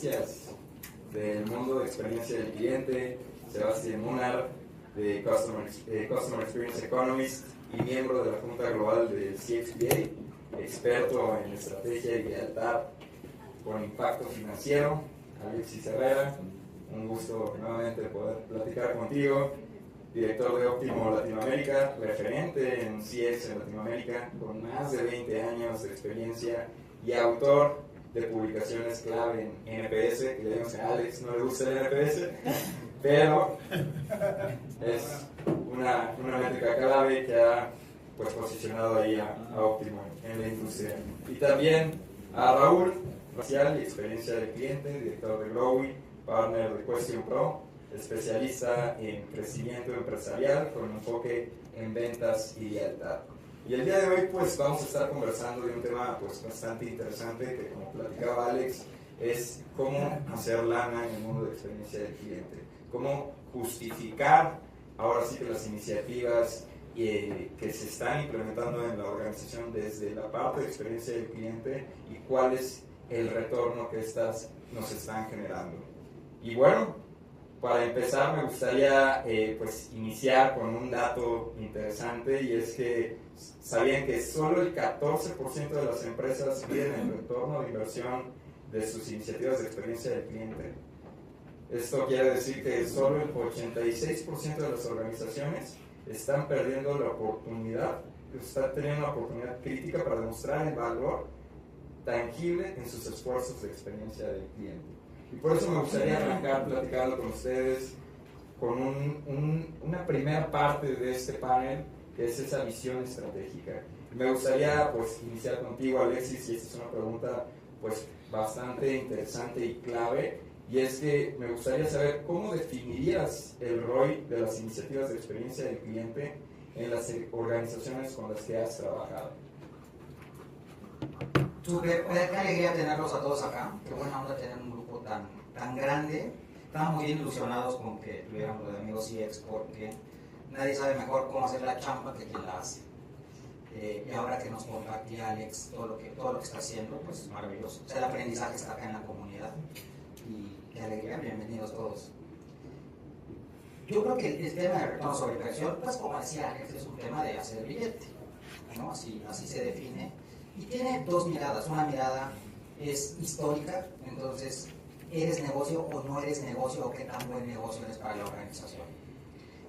eminencias del mundo de experiencia del cliente, Sebastián Munar, de Customer Experience Economist y miembro de la Junta Global del CXPA, experto en estrategia y lealtad con impacto financiero. Alexis Herrera, un gusto nuevamente poder platicar contigo, director de Óptimo Latinoamérica, referente en CX en Latinoamérica, con más de 20 años de experiencia y autor de publicaciones clave en NPS, que le digamos que a Alex no le gusta el NPS, pero es una métrica clave que ha pues, posicionado ahí a Óptimo en la industria. Y también a Raúl Racial, experiencia del cliente, director de Glowy, partner de Question Pro, especialista en crecimiento empresarial con enfoque en ventas y lealtad. Y el día de hoy pues vamos a estar conversando de un tema pues bastante interesante que, como platicaba Alex, es cómo hacer lana en el mundo de experiencia del cliente, cómo justificar ahora sí que las iniciativas que se están implementando en la organización desde la parte de experiencia del cliente y cuál es el retorno que estas nos están generando. Y bueno, para empezar me gustaría pues iniciar con un dato interesante, y es que sabían que solo el 14% de las empresas piden el retorno de inversión de sus iniciativas de experiencia del cliente. Esto quiere decir que solo el 86% de las organizaciones están perdiendo la oportunidad, están teniendo una oportunidad crítica para demostrar el valor tangible en sus esfuerzos de experiencia del cliente. Y por eso me gustaría arrancar platicando con ustedes con una primera parte de este panel, que es esa visión estratégica. Me gustaría pues iniciar contigo, Alexis, y esta es una pregunta pues bastante interesante y clave, y es que me gustaría saber cómo definirías el ROI de las iniciativas de experiencia del cliente en las organizaciones con las que has trabajado. Súper, qué alegría tenerlos a todos acá, qué buena onda tener un grupo tan grande. Estamos muy ilusionados con que tuviéramos los amigos CX, porque nadie sabe mejor cómo hacer la chamba que quien la hace. Y ahora que nos compartía Alex todo lo que está haciendo, pues es maravilloso. O sea, el aprendizaje está acá en la comunidad, y qué alegría, bienvenidos todos. Yo creo que el tema de retorno sobre inversión, pues como decía Alex, es un tema de hacer billete, ¿no? Así se define. Y tiene dos miradas. Una mirada es histórica, entonces, ¿eres negocio o no eres negocio? ¿O qué tan buen negocio eres para la organización?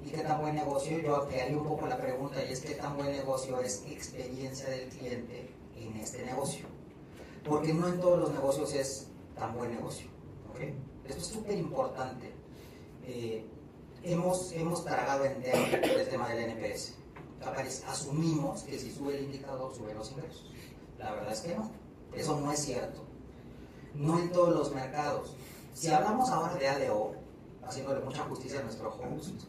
¿Y qué tan buen negocio? Yo ampliaría un poco la pregunta, y es ¿qué tan buen negocio es experiencia del cliente en este negocio? Porque no en todos los negocios es tan buen negocio, ¿okay? Esto es súper importante. Hemos tragado entero el tema del NPS. Asumimos que si sube el indicador, suben los ingresos. La verdad es que no, eso no es cierto. No en todos los mercados. Si hablamos ahora de ADO, haciéndole mucha justicia a nuestro host,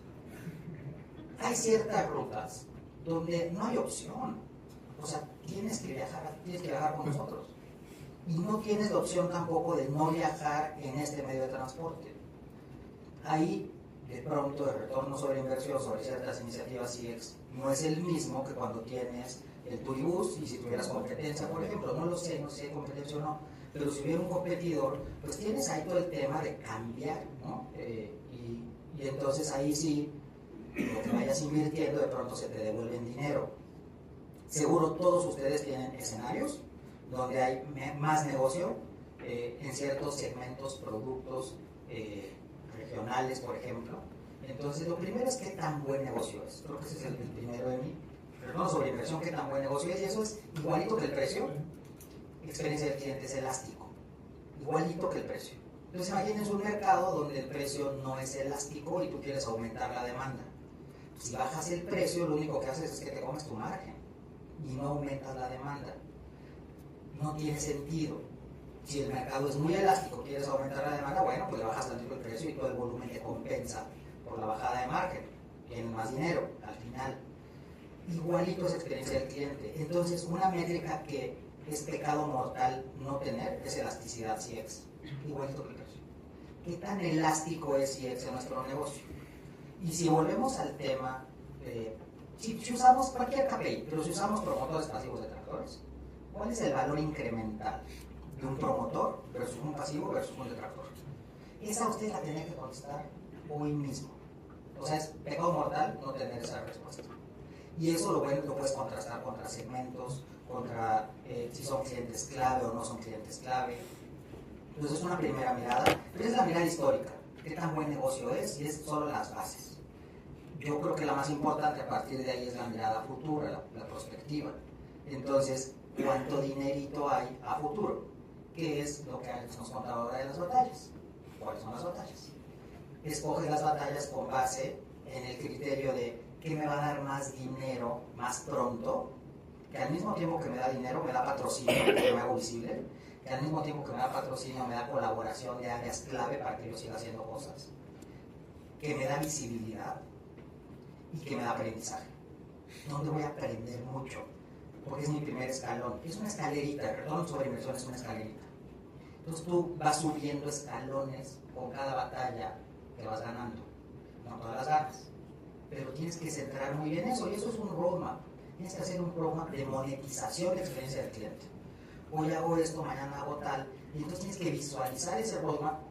hay ciertas rutas donde no hay opción. O sea, tienes que viajar con nosotros. Y no tienes la opción tampoco de no viajar en este medio de transporte. Ahí, de pronto, el retorno sobre inversión sobre ciertas iniciativas CX no es el mismo que cuando tienes el turibús, y si tuvieras competencia, por ejemplo, no sé si hay competencia o no, pero si hubiera un competidor, pues tienes ahí todo el tema de cambiar, ¿no? Y entonces ahí sí, lo que vayas invirtiendo de pronto se te devuelve en dinero. Seguro todos ustedes tienen escenarios donde hay más negocio en ciertos segmentos, productos regionales, por ejemplo. Entonces, lo primero es qué tan buen negocio es. Creo que ese es el primero de mí. Retorno sobre inversión, qué tan buen negocio es, y eso es igualito que el precio. Experiencia del cliente es elástico, igualito que el precio. Entonces, imagínense un mercado donde el precio no es elástico y tú quieres aumentar la demanda. Si bajas el precio, lo único que haces es que te comes tu margen y no aumentas la demanda. No tiene sentido. Si el mercado es muy elástico, quieres aumentar la demanda, bueno, pues le bajas tantito el precio y todo el volumen te compensa por la bajada de margen, tienes más dinero al final. Igualito es experiencia del cliente. Entonces, una métrica que es pecado mortal no tener es elasticidad CX, igualito que el precio. ¿Qué tan elástico es CX en nuestro negocio? Y si volvemos al tema, si usamos cualquier KPI, pero si usamos promotores pasivos de tractores, ¿cuál es el valor incremental de un promotor versus un pasivo versus un detractor? Esa usted la tiene que contestar hoy mismo. O sea, es pecado mortal no tener esa respuesta. Y eso lo puedes contrastar contra segmentos, contra si son clientes clave o no son clientes clave. Entonces es una primera mirada, pero es la mirada histórica. ¿Qué tan buen negocio es? Y es solo las bases. Yo creo que la más importante a partir de ahí es la mirada futura, la prospectiva. Entonces, ¿cuánto dinerito hay a futuro? ¿Qué es lo que Alex nos contaba ahora de las batallas? ¿Cuáles son las batallas? Escoges las batallas con base en el criterio de qué me va a dar más dinero más pronto, que al mismo tiempo que me da dinero me da patrocinio, que me hago visible, que al mismo tiempo que me da patrocinio me da colaboración de áreas clave para que yo siga haciendo cosas, que me da visibilidad y que me da aprendizaje. Donde voy a aprender mucho, porque es mi primer escalón. Es una escalerita, el retorno sobre inversión es una escalerita. Entonces tú vas subiendo escalones con cada batalla que vas ganando. No todas las ganas, pero tienes que centrar muy bien eso, y eso es un roadmap. Tienes que hacer un roadmap de monetización de experiencia del cliente. Hoy hago esto, mañana hago tal, y entonces tienes que visualizar ese roadmap,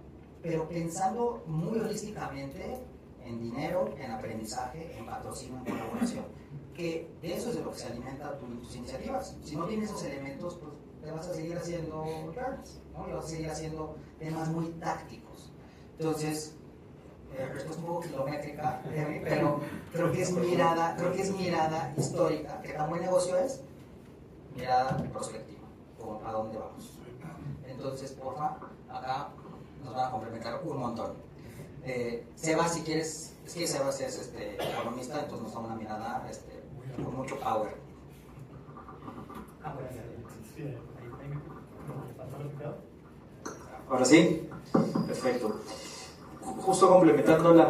pero pensando muy holísticamente en dinero, en aprendizaje, en patrocinio, en colaboración. Que de eso es de lo que se alimenta tus iniciativas. Si no tienes esos elementos, pues te vas a seguir haciendo runs, ¿no? Y vas a seguir haciendo temas muy tácticos. Entonces, respuesta un poco kilométrica, pero creo que es mirada histórica. ¿Qué tan buen negocio es? Mirada prospectiva, como a dónde vamos. Entonces, porfa, acá nos van a complementar un montón. Sebas, si quieres, es que Sebas es economista, entonces nos da una mirada con mucho power. Ahora sí, perfecto. Justo complementando la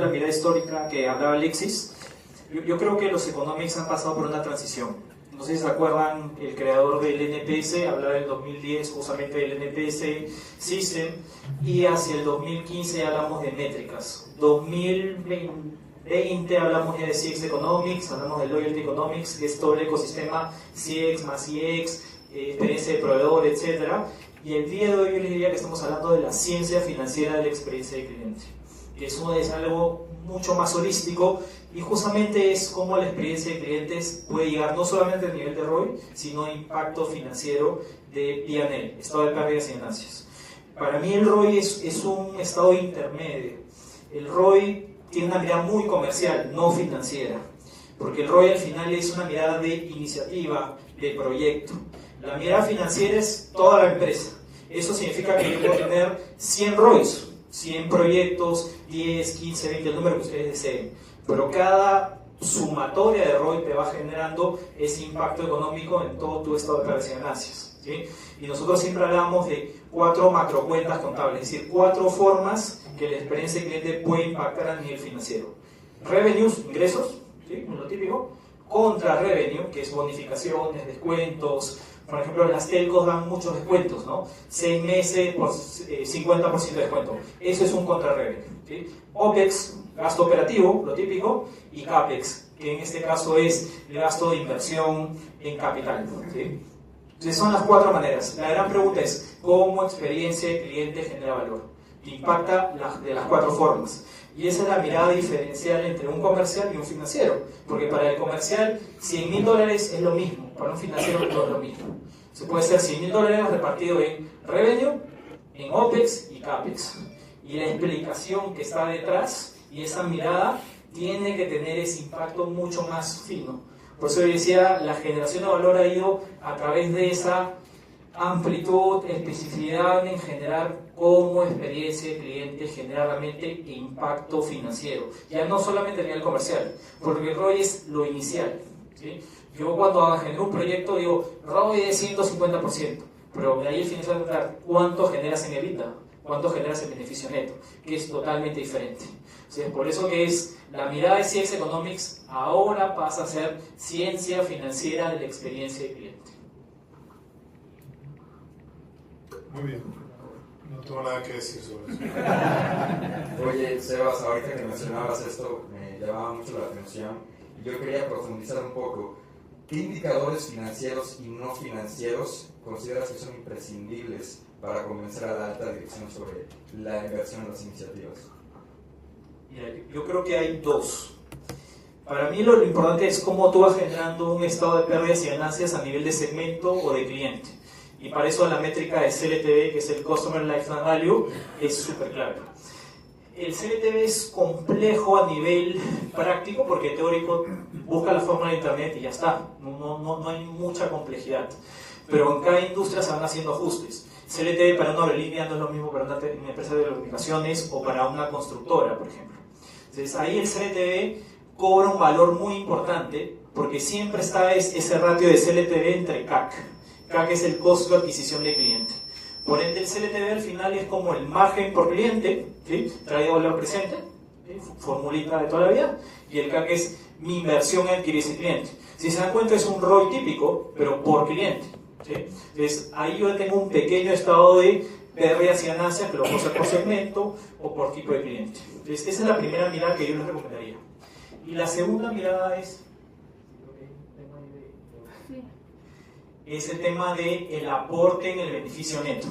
mirada histórica que hablaba Alexis, yo creo que los economics han pasado por una transición. No sé si se acuerdan, el creador del NPS hablaba del 2010 justamente del NPS System, y hacia el 2015 hablamos de métricas. 2020 hablamos ya de CX Economics, hablamos de Loyalty Economics, que es todo el ecosistema CX más CX, experiencia de proveedor, etc. Y el día de hoy yo les diría que estamos hablando de la ciencia financiera de la experiencia de cliente, que eso es algo mucho más holístico, y justamente es cómo la experiencia de clientes puede llegar no solamente al nivel de ROI, sino a impacto financiero de P&L, estado de pérdidas y ganancias. Para mí el ROI es un estado intermedio. El ROI tiene una mirada muy comercial, no financiera, porque el ROI al final es una mirada de iniciativa, de proyecto. La mirada financiera es toda la empresa. Eso significa que yo puedo tener 100 ROIs, 100 proyectos, 10, 15, 20, el número que ustedes deseen. Pero cada sumatoria de ROI te va generando ese impacto económico en todo tu estado de pérdidas y ganancias, ¿sí? Y nosotros siempre hablamos de 4 macrocuentas contables, es decir, 4 formas que la experiencia del cliente puede impactar a nivel financiero. Revenues, ingresos, ¿sí? Lo típico. Contra revenue, que es bonificaciones, descuentos. Por ejemplo, las telcos dan muchos descuentos, ¿no? 6 meses por 50% de descuento. Eso es un contra revenue, ¿sí? OPEX, gasto operativo, lo típico, y CAPEX, que en este caso es el gasto de inversión en capital, ¿sí? Entonces son las 4 maneras. La gran pregunta es, ¿cómo experiencia de cliente genera valor? Impacta de las 4 formas. Y esa es la mirada diferencial entre un comercial y un financiero. Porque para el comercial, $100,000 es lo mismo. Para un financiero no es lo mismo. Se puede ser $100,000 repartido en revenue, en OPEX y CAPEX. Y la explicación que está detrás y esa mirada tiene que tener ese impacto mucho más fino. Por eso yo decía, la generación de valor ha ido a través de esa amplitud, especificidad en generar como experiencia de cliente genera realmente impacto financiero. Ya no solamente a nivel comercial, porque el ROI es lo inicial, ¿sí? Yo cuando genero un proyecto digo, ROI es 150%, pero de ahí el financiero va a preguntar, ¿cuánto generas en EBITDA? ¿Cuánto generas en beneficio neto? Que es totalmente diferente. O sea, por eso que es la mirada de CX Economics ahora pasa a ser ciencia financiera de la experiencia de cliente. Muy bien, no tengo nada que decir sobre eso. Oye, Sebas, ahorita que mencionabas esto, me llamaba mucho la atención y yo quería profundizar un poco. ¿qué indicadores financieros y no financieros consideras que son imprescindibles para convencer a la alta dirección sobre la inversión en las iniciativas? Mira, yo creo que hay dos. Para mí lo importante es cómo tú vas generando un estado de pérdidas y ganancias a nivel de segmento o de cliente. Y para eso la métrica de CLTV, que es el Customer Lifetime Value, es súper clave. El CLTV es complejo a nivel práctico porque teórico busca la fórmula de internet y ya está. No hay mucha complejidad. Pero en cada industria se van haciendo ajustes. CLTV para una aerolínea no es lo mismo para una empresa de telecomunicaciones o para una constructora, por ejemplo. Entonces ahí el CLTV cobra un valor muy importante porque siempre está ese ratio de CLTV entre CAC. CAC es el costo de adquisición de cliente. Por ende, el CLTV al final es como el margen por cliente, ¿sí? Traído valor presente, ¿sí? Formulita de toda la vida, y el CAC es mi inversión en adquirir ese cliente. Si se dan cuenta, es un ROI típico, pero por cliente, ¿sí? Entonces, ahí yo tengo un pequeño estado de pérdidas y ganancias que lo puedo hacer por segmento o por tipo de cliente. Entonces, esa es la primera mirada que yo les recomendaría. Y la segunda mirada es el tema del aporte en el beneficio neto.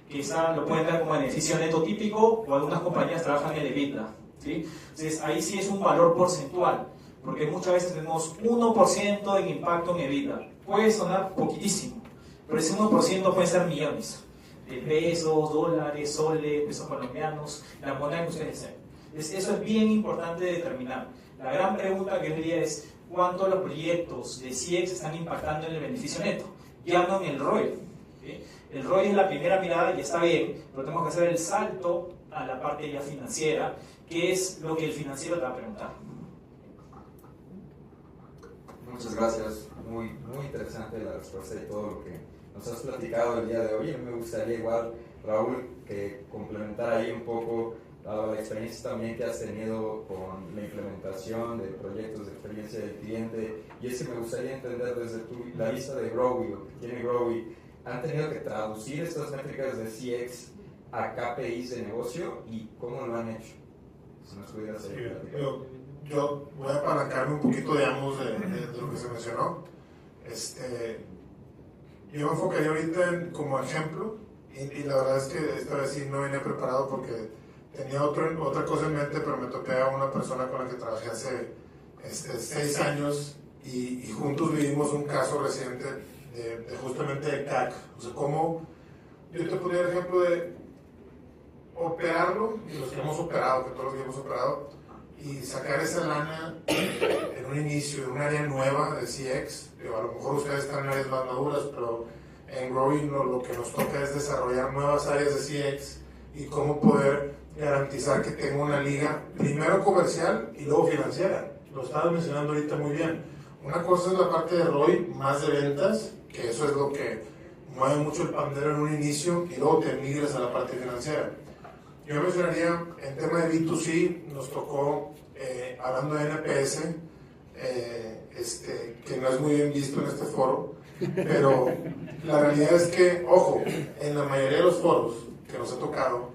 Quizá lo pueden ver como beneficio neto típico o algunas compañías trabajan en el EBITDA, ¿sí? Entonces ahí sí es un valor porcentual, porque muchas veces tenemos 1% en impacto en EBITDA. Puede sonar poquitísimo, pero ese 1% puede ser millones de pesos, dólares, soles, pesos colombianos, la moneda que ustedes deseen. Entonces eso es bien importante determinar. La gran pregunta que yo diría es ¿cuánto los proyectos de CX están impactando en el beneficio neto? Ya no en el ROI. ¿Sí? El ROI es la primera mirada y está bien, pero tenemos que hacer el salto a la parte ya financiera, que es lo que el financiero te va a preguntar. Muchas gracias, muy interesante la respuesta y todo lo que nos has platicado el día de hoy. Me gustaría igual, Raúl, que complementara ahí un poco la experiencia también que has tenido con la implementación de proyectos de experiencia del cliente, y es que me gustaría entender desde la vista de Growy, o que tiene Growy, ¿han tenido que traducir estas métricas de CX a KPIs de negocio y cómo lo han hecho? Si nos pudieras platicar. Yo voy a apalancarme un poquito, digamos, de lo que se mencionó. Yo me enfocaría ahorita como ejemplo, y la verdad es que esta vez sí no vine preparado porque tenía otra cosa en mente, pero me topé a una persona con la que trabajé hace 6 años y juntos vivimos un caso reciente de justamente de CAC. O sea, cómo yo te ponía el ejemplo de operarlo, y los que hemos operado, que todos los que hemos operado, y sacar esa lana en un inicio, en un área nueva de CX. A lo mejor ustedes están en áreas más maduras, pero en Growing lo que nos toca es desarrollar nuevas áreas de CX y cómo poder garantizar que tenga una liga primero comercial y luego financiera. Lo estabas mencionando ahorita muy bien. Una cosa es la parte de ROI, más de ventas, que eso es lo que mueve mucho el pandero en un inicio, y luego te migras a la parte financiera. Yo mencionaría, en tema de B2C, nos tocó, hablando de NPS, que no es muy bien visto en este foro, pero la realidad es que, ojo, en la mayoría de los foros que nos ha tocado,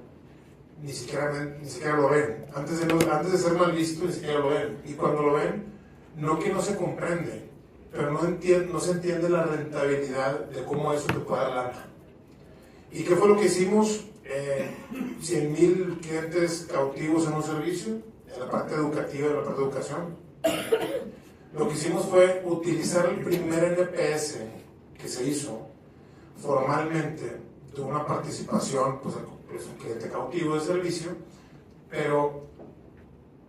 ni siquiera lo ven. Antes de ser mal visto, ni siquiera lo ven. Y cuando lo ven, no que no se comprende, pero no se entiende la rentabilidad de cómo eso te puede dar lana. ¿Y qué fue lo que hicimos? 100,000 clientes cautivos en un servicio, en la parte educativa, en la parte de educación. Lo que hicimos fue utilizar el primer NPS que se hizo formalmente de una participación, pues es un cliente cautivo de servicio, pero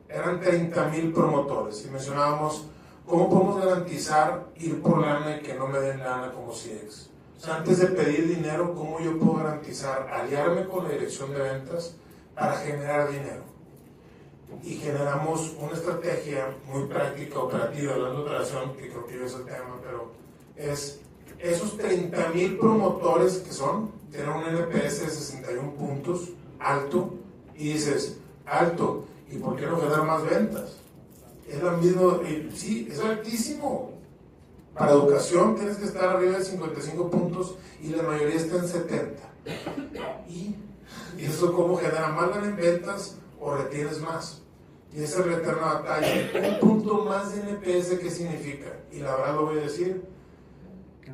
eran 30,000 promotores y mencionábamos cómo podemos garantizar ir por lana y que no me den lana como CX. O sea, antes de pedir dinero, ¿cómo yo puedo garantizar aliarme con la dirección de ventas para generar dinero? Y generamos una estrategia muy práctica, operativa, hablando de operación, que creo que es el tema, pero es esos 30,000 promotores que tienen un NPS de 61 puntos, alto, y dices, alto, ¿y por qué no generar más ventas? Es lo mismo, sí, es altísimo. Para educación tienes que estar arriba de 55 puntos y la mayoría está en 70. ¿Y eso cómo genera más en ventas o retienes más? y esa es la eterna batalla. Un punto más de NPS, ¿qué significa? Y la verdad lo voy a decir,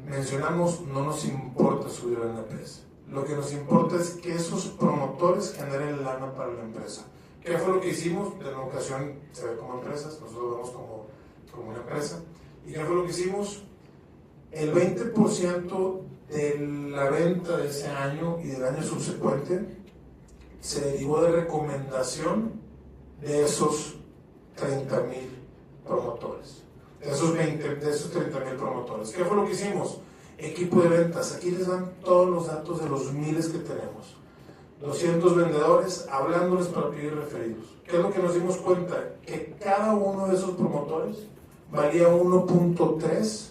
mencionamos, no nos importa subir el NPS. Lo que nos importa es que esos promotores generen lana para la empresa. ¿Qué fue lo que hicimos? En una ocasión se ve como empresas, nosotros lo vemos como una empresa. ¿Y qué fue lo que hicimos? El 20% de la venta de ese año y del año subsecuente se derivó de recomendación de esos 30,000 promotores, de esos 30,000 promotores. ¿Qué fue lo que hicimos? Equipo de ventas, aquí les dan todos los datos de los miles que tenemos. 200 vendedores hablándoles para pedir referidos. ¿Qué es lo que nos dimos cuenta? Que cada uno de esos promotores valía 1.3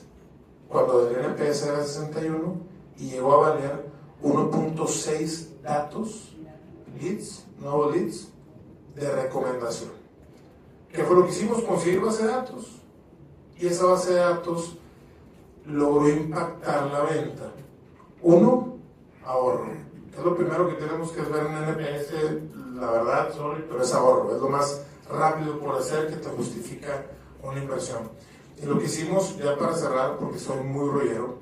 cuando el NPS era 61 y llegó a valer 1.6 datos, leads, nuevos leads, de recomendación. ¿Qué fue lo que hicimos? Conseguir base de datos. Y esa base de datos logró impactar la venta. Uno, ahorro. Es lo primero que tenemos que ver en NPS, la verdad, pero es ahorro. Es lo más rápido por hacer que te justifica una inversión. Y lo que hicimos, ya para cerrar, porque soy muy rollero,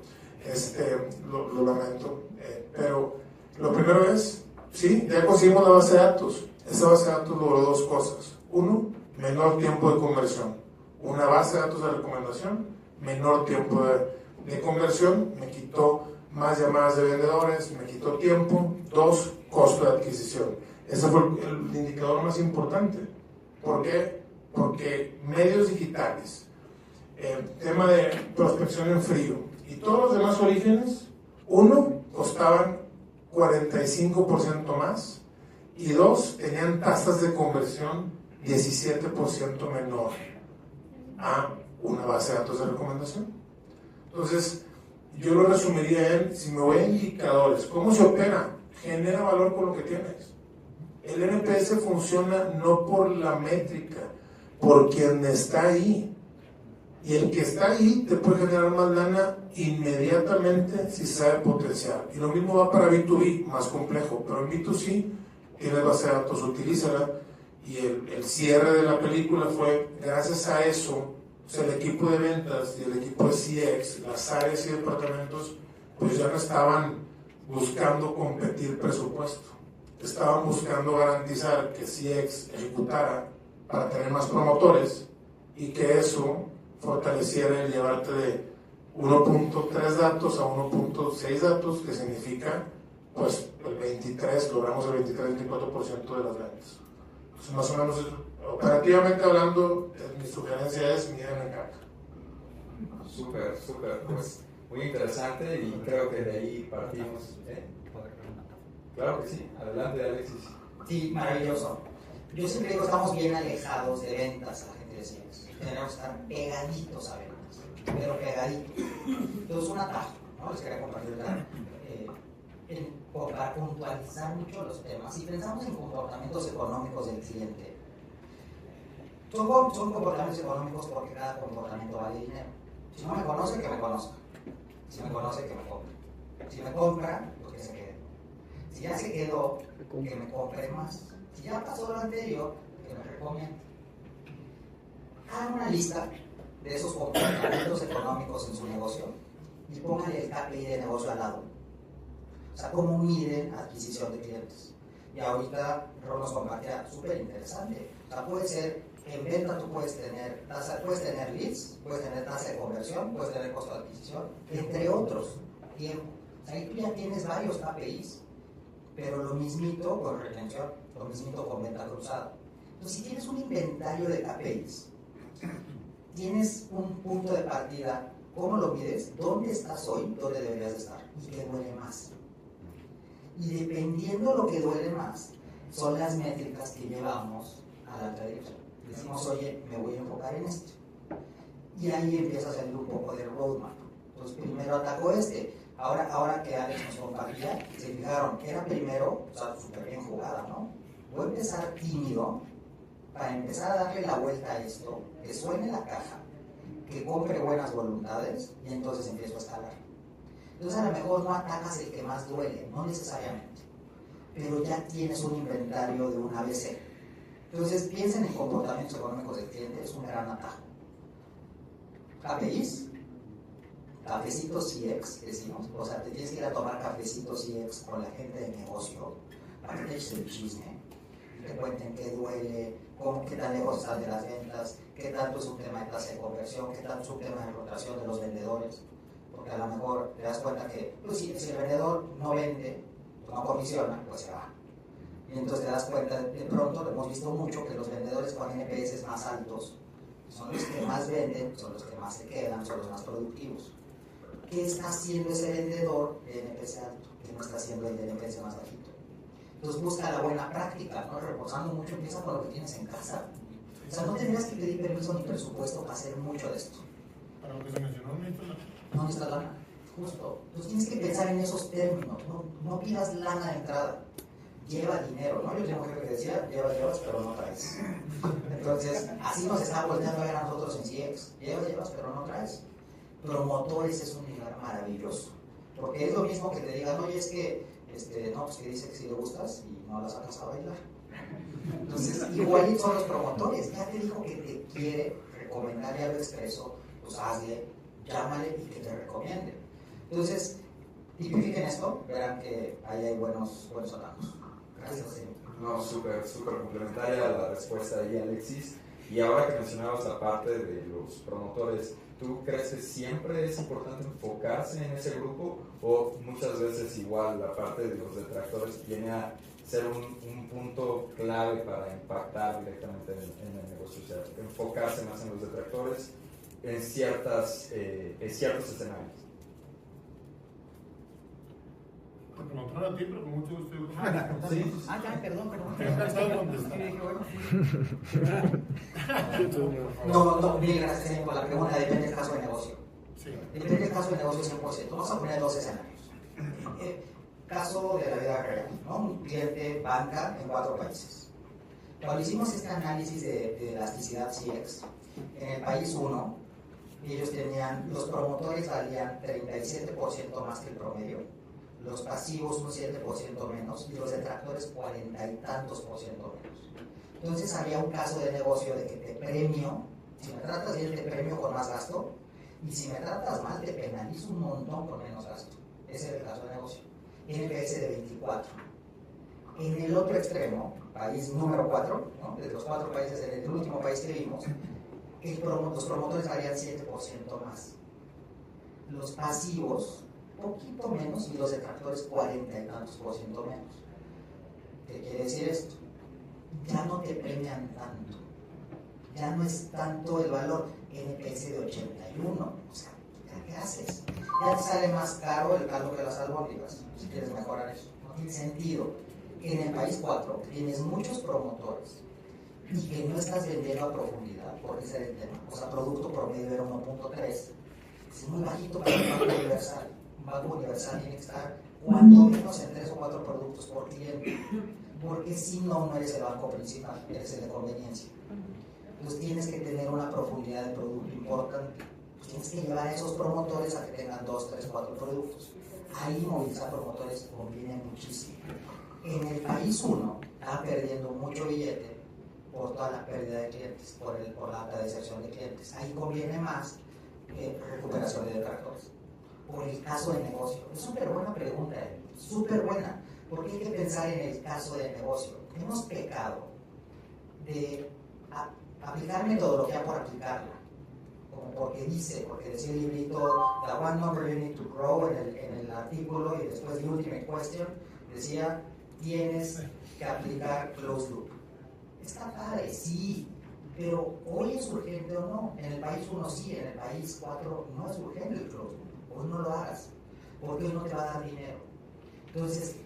lo lamento, pero lo primero es, sí, ya conseguimos la base de datos. Esa base de datos logró dos cosas. Uno, menor tiempo de conversión. Una base de datos de recomendación, menor tiempo de conversión, me quitó más llamadas de vendedores, me quitó tiempo. Dos, costo de adquisición. Ese fue el indicador más importante. ¿Por qué? Porque medios digitales, tema de prospección en frío y todos los demás orígenes, uno, costaban 45% más y dos, tenían tasas de conversión 17% menor a una base de datos de recomendación. Entonces, yo lo resumiría en, si me voy a indicadores, ¿cómo se opera? Genera valor con lo que tienes. El NPS funciona no por la métrica, por quien está ahí. Y el que está ahí te puede generar más lana inmediatamente si sabe potenciar. Y lo mismo va para B2B, más complejo, pero en B2C tienes base de datos, utilízala. Y el cierre de la película fue, gracias a eso, o sea, el equipo de ventas y el equipo de CX, las áreas y departamentos, pues ya no estaban buscando competir presupuesto. Estaban buscando garantizar que CX ejecutara para tener más promotores y que eso fortaleciera el llevarte de 1.3 datos a 1.6 datos, que significa, pues, logramos el 23-24% de las ventas. Entonces, más o menos, operativamente hablando, mi sugerencia es miren en caca. Súper, pues muy interesante y creo que de ahí partimos. Claro que sí, adelante Alexis. Sí, maravilloso. Yo siempre digo, estamos bien alejados de ventas, la gente decía. Tenemos que estar pegaditos a ventas, pero pegaditos. Entonces, un atajo, ¿no? Les quería compartir para puntualizar mucho los temas. Si pensamos en comportamientos económicos del cliente, son comportamientos económicos porque cada comportamiento vale dinero. Si no me conoce, que me conozca. Si me conoce, que me compre. Si me compra, pues que se quede. Si ya se quedó, que me compre más. Si ya pasó lo anterior, que me recomiende. Hagan una lista de esos comportamientos económicos en su negocio y pónganle el KPI de negocio al lado. O sea, cómo miden adquisición de clientes. Y ahorita Ron nos compartirá, súper interesante. O sea, puede ser, en venta tú puedes tener leads, puedes tener tasa de conversión, puedes tener costo de adquisición, entre otros, tiempo. O sea, ahí tú ya tienes varios KPIs, pero lo mismito con retención, lo mismito con venta cruzada. Entonces, si tienes un inventario de KPIs, tienes un punto de partida, ¿cómo lo mides? ¿Dónde estás hoy? ¿Dónde deberías estar? ¿Y qué duele más? Y dependiendo lo que duele más, son las métricas que llevamos a la alta dirección. Decimos, oye, me voy a enfocar en esto. Y ahí empieza a salir un poco de roadmap. Entonces, primero ataco Ahora que Alex nos compartía, se fijaron, era primero, o sea, súper bien jugada, ¿no? Voy a empezar tímido para empezar a darle la vuelta a esto, que suene la caja, que compre buenas voluntades y entonces empiezo a escalar. Entonces a lo mejor no atacas el que más duele, no necesariamente, pero ya tienes un inventario de un ABC. Entonces, piensen en comportamientos económicos del cliente, es un gran atajo. KPIs, cafecitos CX, decimos, o sea, te tienes que ir a tomar cafecitos CX con la gente de negocio para que te eches el chisme, te cuenten qué duele, qué tan lejos están de las ventas, qué tanto es un tema de tasa de conversión, qué tanto es un tema de rotación de los vendedores, porque a lo mejor te das cuenta que, pues, si el vendedor no vende, no comisiona, pues se va. Y entonces te das cuenta, de pronto, hemos visto mucho que los vendedores con NPS más altos son los que más venden, son los que más se quedan, son los más productivos. ¿Qué está haciendo ese vendedor de NPS alto? ¿Qué no está haciendo el de NPS más bajito? Entonces busca la buena práctica, ¿no? Reposando mucho, empieza con lo que tienes en casa. O sea, no tendrías que pedir permiso ni presupuesto para hacer mucho de esto. Para lo que se mencionó, no necesitas lana, justo. Entonces tienes que pensar en esos términos, no pidas lana de entrada. Lleva dinero, ¿no? Yo tengo un jefe que decía, llevas, pero no traes. Entonces, así nos está volviendo a ver a nosotros en CX. Llevas, pero no traes. Promotores es un lugar maravilloso. Porque es lo mismo que te digan, oye, es que, no, pues que dice que si le gustas y no la sacas a bailar. Entonces, igual son los promotores. Ya te dijo que te quiere recomendar ya lo expreso, pues hazle, llámale y que te recomiende. Entonces, tipifiquen esto, verán que ahí hay buenos atanos. Gracias. No, súper complementaria la respuesta ahí, Alexis. Y ahora que mencionabas la parte de los promotores, ¿tú crees que siempre es importante enfocarse en ese grupo o muchas veces igual la parte de los detractores viene a ser un punto clave para impactar directamente en el negocio? O sea, enfocarse más en los detractores en ciertos escenarios. Te preguntaron a ti, pero con mucho gusto. Sí. Ya, perdón. Encantado de contestar. No, mil gracias por la pregunta, depende del caso de negocio. Sí. Depende del caso de negocio 100%. Vamos a poner dos escenarios. Caso de la vida real, ¿no? Un cliente banca en 4 países. Cuando hicimos este análisis de elasticidad CX, en el país 1, ellos tenían, los promotores valían 37% más que el promedio, los pasivos un 7% menos y los detractores 40 y tantos % menos. Entonces había un caso de negocio de que te premio, si me tratas bien te premio con más gasto y si me tratas mal te penalizo un montón con menos gasto. Ese es el caso de negocio. NPS de 24. En el otro extremo, país número 4, ¿no? De los 4 países, el último país que vimos, los promotores varían 7% más. Los pasivos, poquito menos, y los detractores 40 y tantos % menos. ¿Qué quiere decir esto? Ya no te premian tanto. Ya no es tanto el valor NPS de 81. O sea, ¿qué haces? Ya te sale más caro el caldo que las albóndigas, si quieres mejorar eso. No tiene sentido. En el país 4 tienes muchos promotores y que no estás vendiendo a profundidad, porque ese era el tema. O sea, producto promedio era 1.3. Es muy bajito para un banco universal. Un banco universal tiene que estar cuando menos en 3 o 4 productos por cliente, porque si no eres el banco principal, eres el de conveniencia. Entonces tienes que tener una profundidad de producto importante. Tienes que llevar a esos promotores a que tengan 2, 3, 4 productos. Ahí movilizar promotores conviene muchísimo. En el país 1 está perdiendo mucho billete por toda la pérdida de clientes, por la alta deserción de clientes. Ahí conviene más recuperación de detractores. Por el caso de negocio. Es súper buena pregunta, súper buena. Porque hay que pensar en el caso de negocio. Hemos pecado de aplicar metodología por aplicarla. Porque decía el librito, the one number you need to grow en el artículo y después the ultimate question, decía, tienes que aplicar closed loop. Está padre, sí, pero hoy es urgente o no. En el país 1 sí, en el país 4 no es urgente el closed loop. Hoy no lo hagas, porque hoy no te va a dar dinero. Entonces,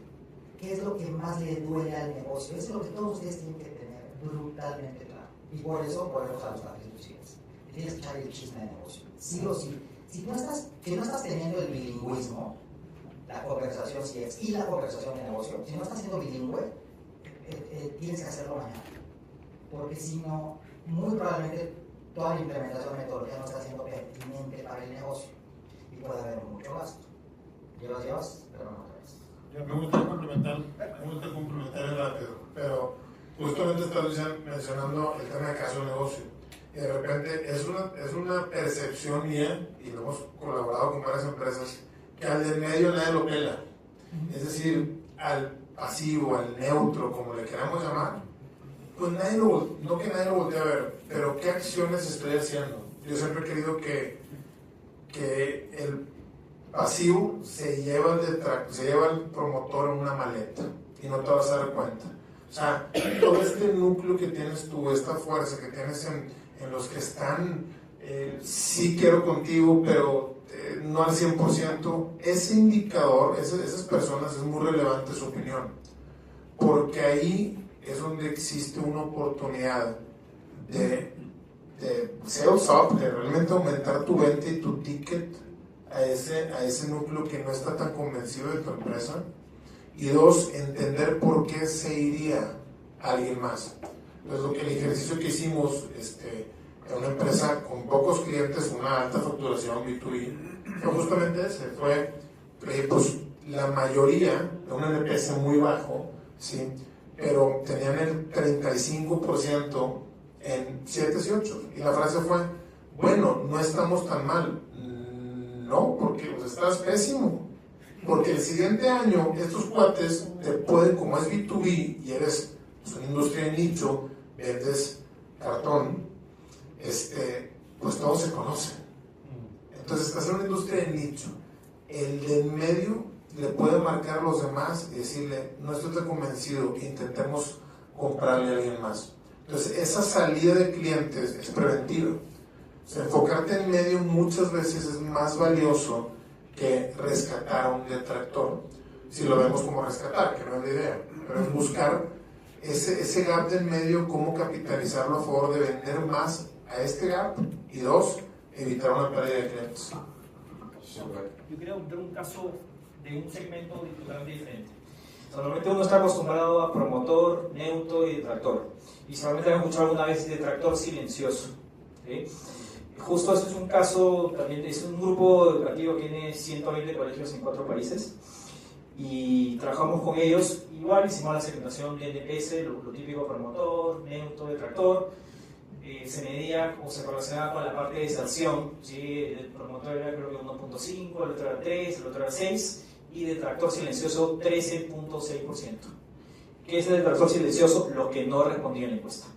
¿qué es lo que más le duele al negocio? Eso es lo que todos ustedes tienen que tener brutalmente claro. Y por eso ponemos a los cafés. Tienes que echar el chisme de negocio, sí o sí. Si no estás teniendo el bilingüismo, la conversación CX y la conversación de negocio, si no estás siendo bilingüe, tienes que hacerlo mañana. Porque si no, muy probablemente toda la implementación de metodología no está siendo pertinente para el negocio y puede haber mucho gasto. Llevas, pero no traes. Me gusta complementar rápido, pero justamente estás mencionando el tema de caso de negocio. Y de repente es una percepción mía, y lo hemos colaborado con varias empresas, que al del medio nadie lo pela. Es decir, al pasivo, al neutro, como le queramos llamar, pues no que nadie lo voltee a ver, pero ¿qué acciones estoy haciendo? Yo siempre he querido que el pasivo se lleva el promotor en una maleta y no te vas a dar cuenta. O sea, todo este núcleo que tienes tú, esta fuerza que tienes en los que están, sí quiero contigo, pero no al 100%, ese indicador, esas personas, es muy relevante su opinión, porque ahí es donde existe una oportunidad de sales up, de realmente aumentar tu venta y tu ticket a ese núcleo que no está tan convencido de tu empresa. Y dos, entender por qué se iría a alguien más. Entonces, el ejercicio que hicimos en una empresa con pocos clientes, una alta facturación B2B, fue justamente ese. Pues la mayoría de un NPS muy bajo, ¿sí? Pero tenían el 35% en 7 y 8. Y la frase fue, bueno, no estamos tan mal. No, porque pues, estás pésimo. Porque el siguiente año estos cuates te pueden, como es B2B y eres pues, una industria de nicho, vendes cartón, pues todos se conocen. Entonces estás en una industria de nicho. El de en medio le puede marcar a los demás y decirle, no estoy tan convencido, intentemos comprarle a alguien más. Entonces esa salida de clientes es preventiva. O sea, enfocarte en medio muchas veces es más valioso que rescatar a un detractor, si lo vemos como rescatar, que no es la idea, pero es buscar ese gap del medio, cómo capitalizarlo a favor de vender más a este gap, y dos, evitar una pérdida de clientes. Yo quería contar un caso de un segmento totalmente diferente. Normalmente uno está acostumbrado a promotor, neutro y detractor, y solamente han escuchado alguna vez detractor silencioso, ¿sí? Justo este es un caso, también es un grupo educativo que tiene 120 colegios en 4 países y trabajamos con ellos, igual hicimos la segmentación de NPS, lo típico promotor, neutro, detractor, se medía o se relacionaba con la parte de deserción, ¿sí? El promotor era creo que 1.5, el otro era 3, el otro era 6 y detractor silencioso 13.6%. ¿Qué es el detractor silencioso? Los que no respondían a la encuesta.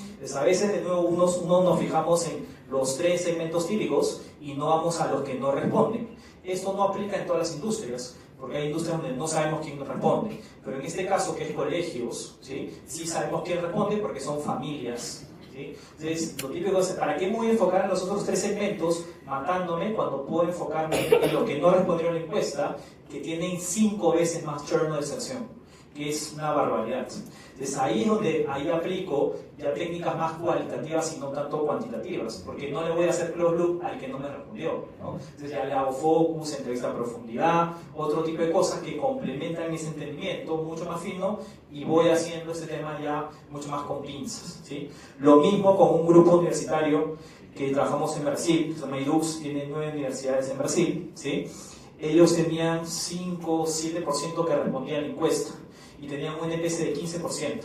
Entonces, a veces de nuevo uno nos fijamos en los 3 segmentos típicos y no vamos a los que no responden. Esto no aplica en todas las industrias, porque hay industrias donde no sabemos quién responde, pero en este caso, que es colegios, sí sabemos quién responde porque son familias, ¿sí? Entonces, lo típico es, ¿para qué me voy a enfocar en los otros 3 segmentos matándome cuando puedo enfocarme en los que no respondieron a la encuesta, que tienen 5 veces más churn o deserción, que es una barbaridad? Entonces ahí es donde aplico ya técnicas más cualitativas y no tanto cuantitativas, porque no le voy a hacer close loop al que no me respondió, ¿no? Entonces ya le hago focus, entrevista a profundidad, otro tipo de cosas que complementan ese entendimiento mucho más fino, y voy haciendo este tema ya mucho más con pinzas, ¿sí? Lo mismo con un grupo universitario que trabajamos en Brasil, se llama IDUX, tiene 9 universidades en Brasil, ¿sí? Ellos tenían 5 o 7% que respondían a la encuesta y tenían un NPS de 15%.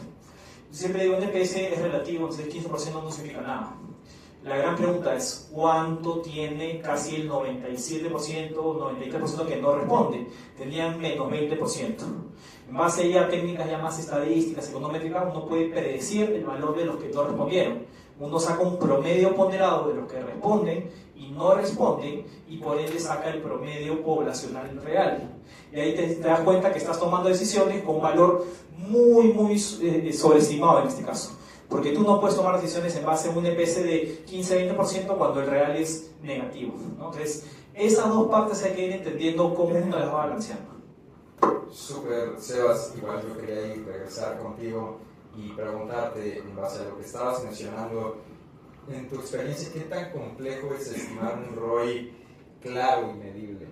Siempre digo, NPS es relativo, entonces 15% no significa nada. La gran pregunta es, ¿cuánto tiene casi el 97% o 93% que no responde? Tenían menos 20%. En base a técnicas ya más estadísticas, econométricas, uno puede predecir el valor de los que no respondieron. Uno saca un promedio ponderado de los que responden y no responden, y por ende saca el promedio poblacional real. Y ahí te das cuenta que estás tomando decisiones con un valor muy sobreestimado en este caso. Porque tú no puedes tomar decisiones en base a un NPS de 15-20% cuando el real es negativo, ¿no? Entonces, esas dos partes hay que ir entendiendo cómo uno las va balanceando. Súper, Sebas, igual yo quería regresar contigo y preguntarte, en base a lo que estabas mencionando, en tu experiencia, ¿qué tan complejo es estimar un ROI claro y medible?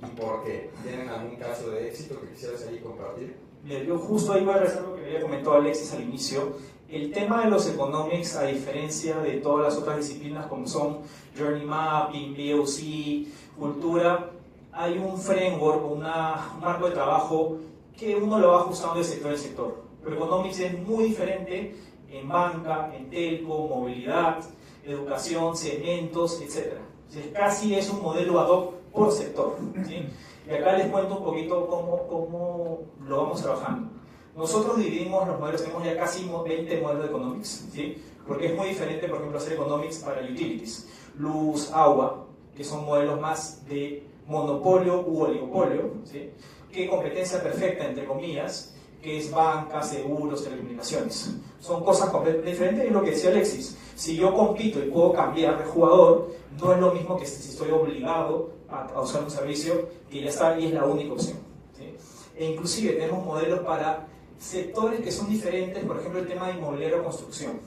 ¿Y por qué? ¿Tienen algún caso de éxito que quisieras ahí compartir? Mira, yo justo ahí voy a regresar lo que había comentado Alexis al inicio. El tema de los economics, a diferencia de todas las otras disciplinas como son Journey Mapping, BOC, Cultura, hay un framework, un marco de trabajo que uno lo va ajustando de sector en sector. Pero Economics es muy diferente en banca, en telco, movilidad, educación, segmentos, etc. Entonces, casi es un modelo ad hoc por sector, ¿sí? Y acá les cuento un poquito cómo lo vamos trabajando. Nosotros dividimos los modelos, tenemos ya casi 20 modelos de Economics, ¿sí? Porque es muy diferente, por ejemplo, hacer Economics para utilities, luz, agua, que son modelos más de monopolio u oligopolio, ¿sí? Que competencia perfecta, entre comillas, que es banca, seguros, telecomunicaciones. Son cosas completamente diferentes, es lo que decía Alexis. Si yo compito y puedo cambiar de jugador, no es lo mismo que si estoy obligado a usar un servicio que ya está y es la única opción, ¿sí? E inclusive tenemos modelos para sectores que son diferentes, por ejemplo el tema de inmobiliario o construcción.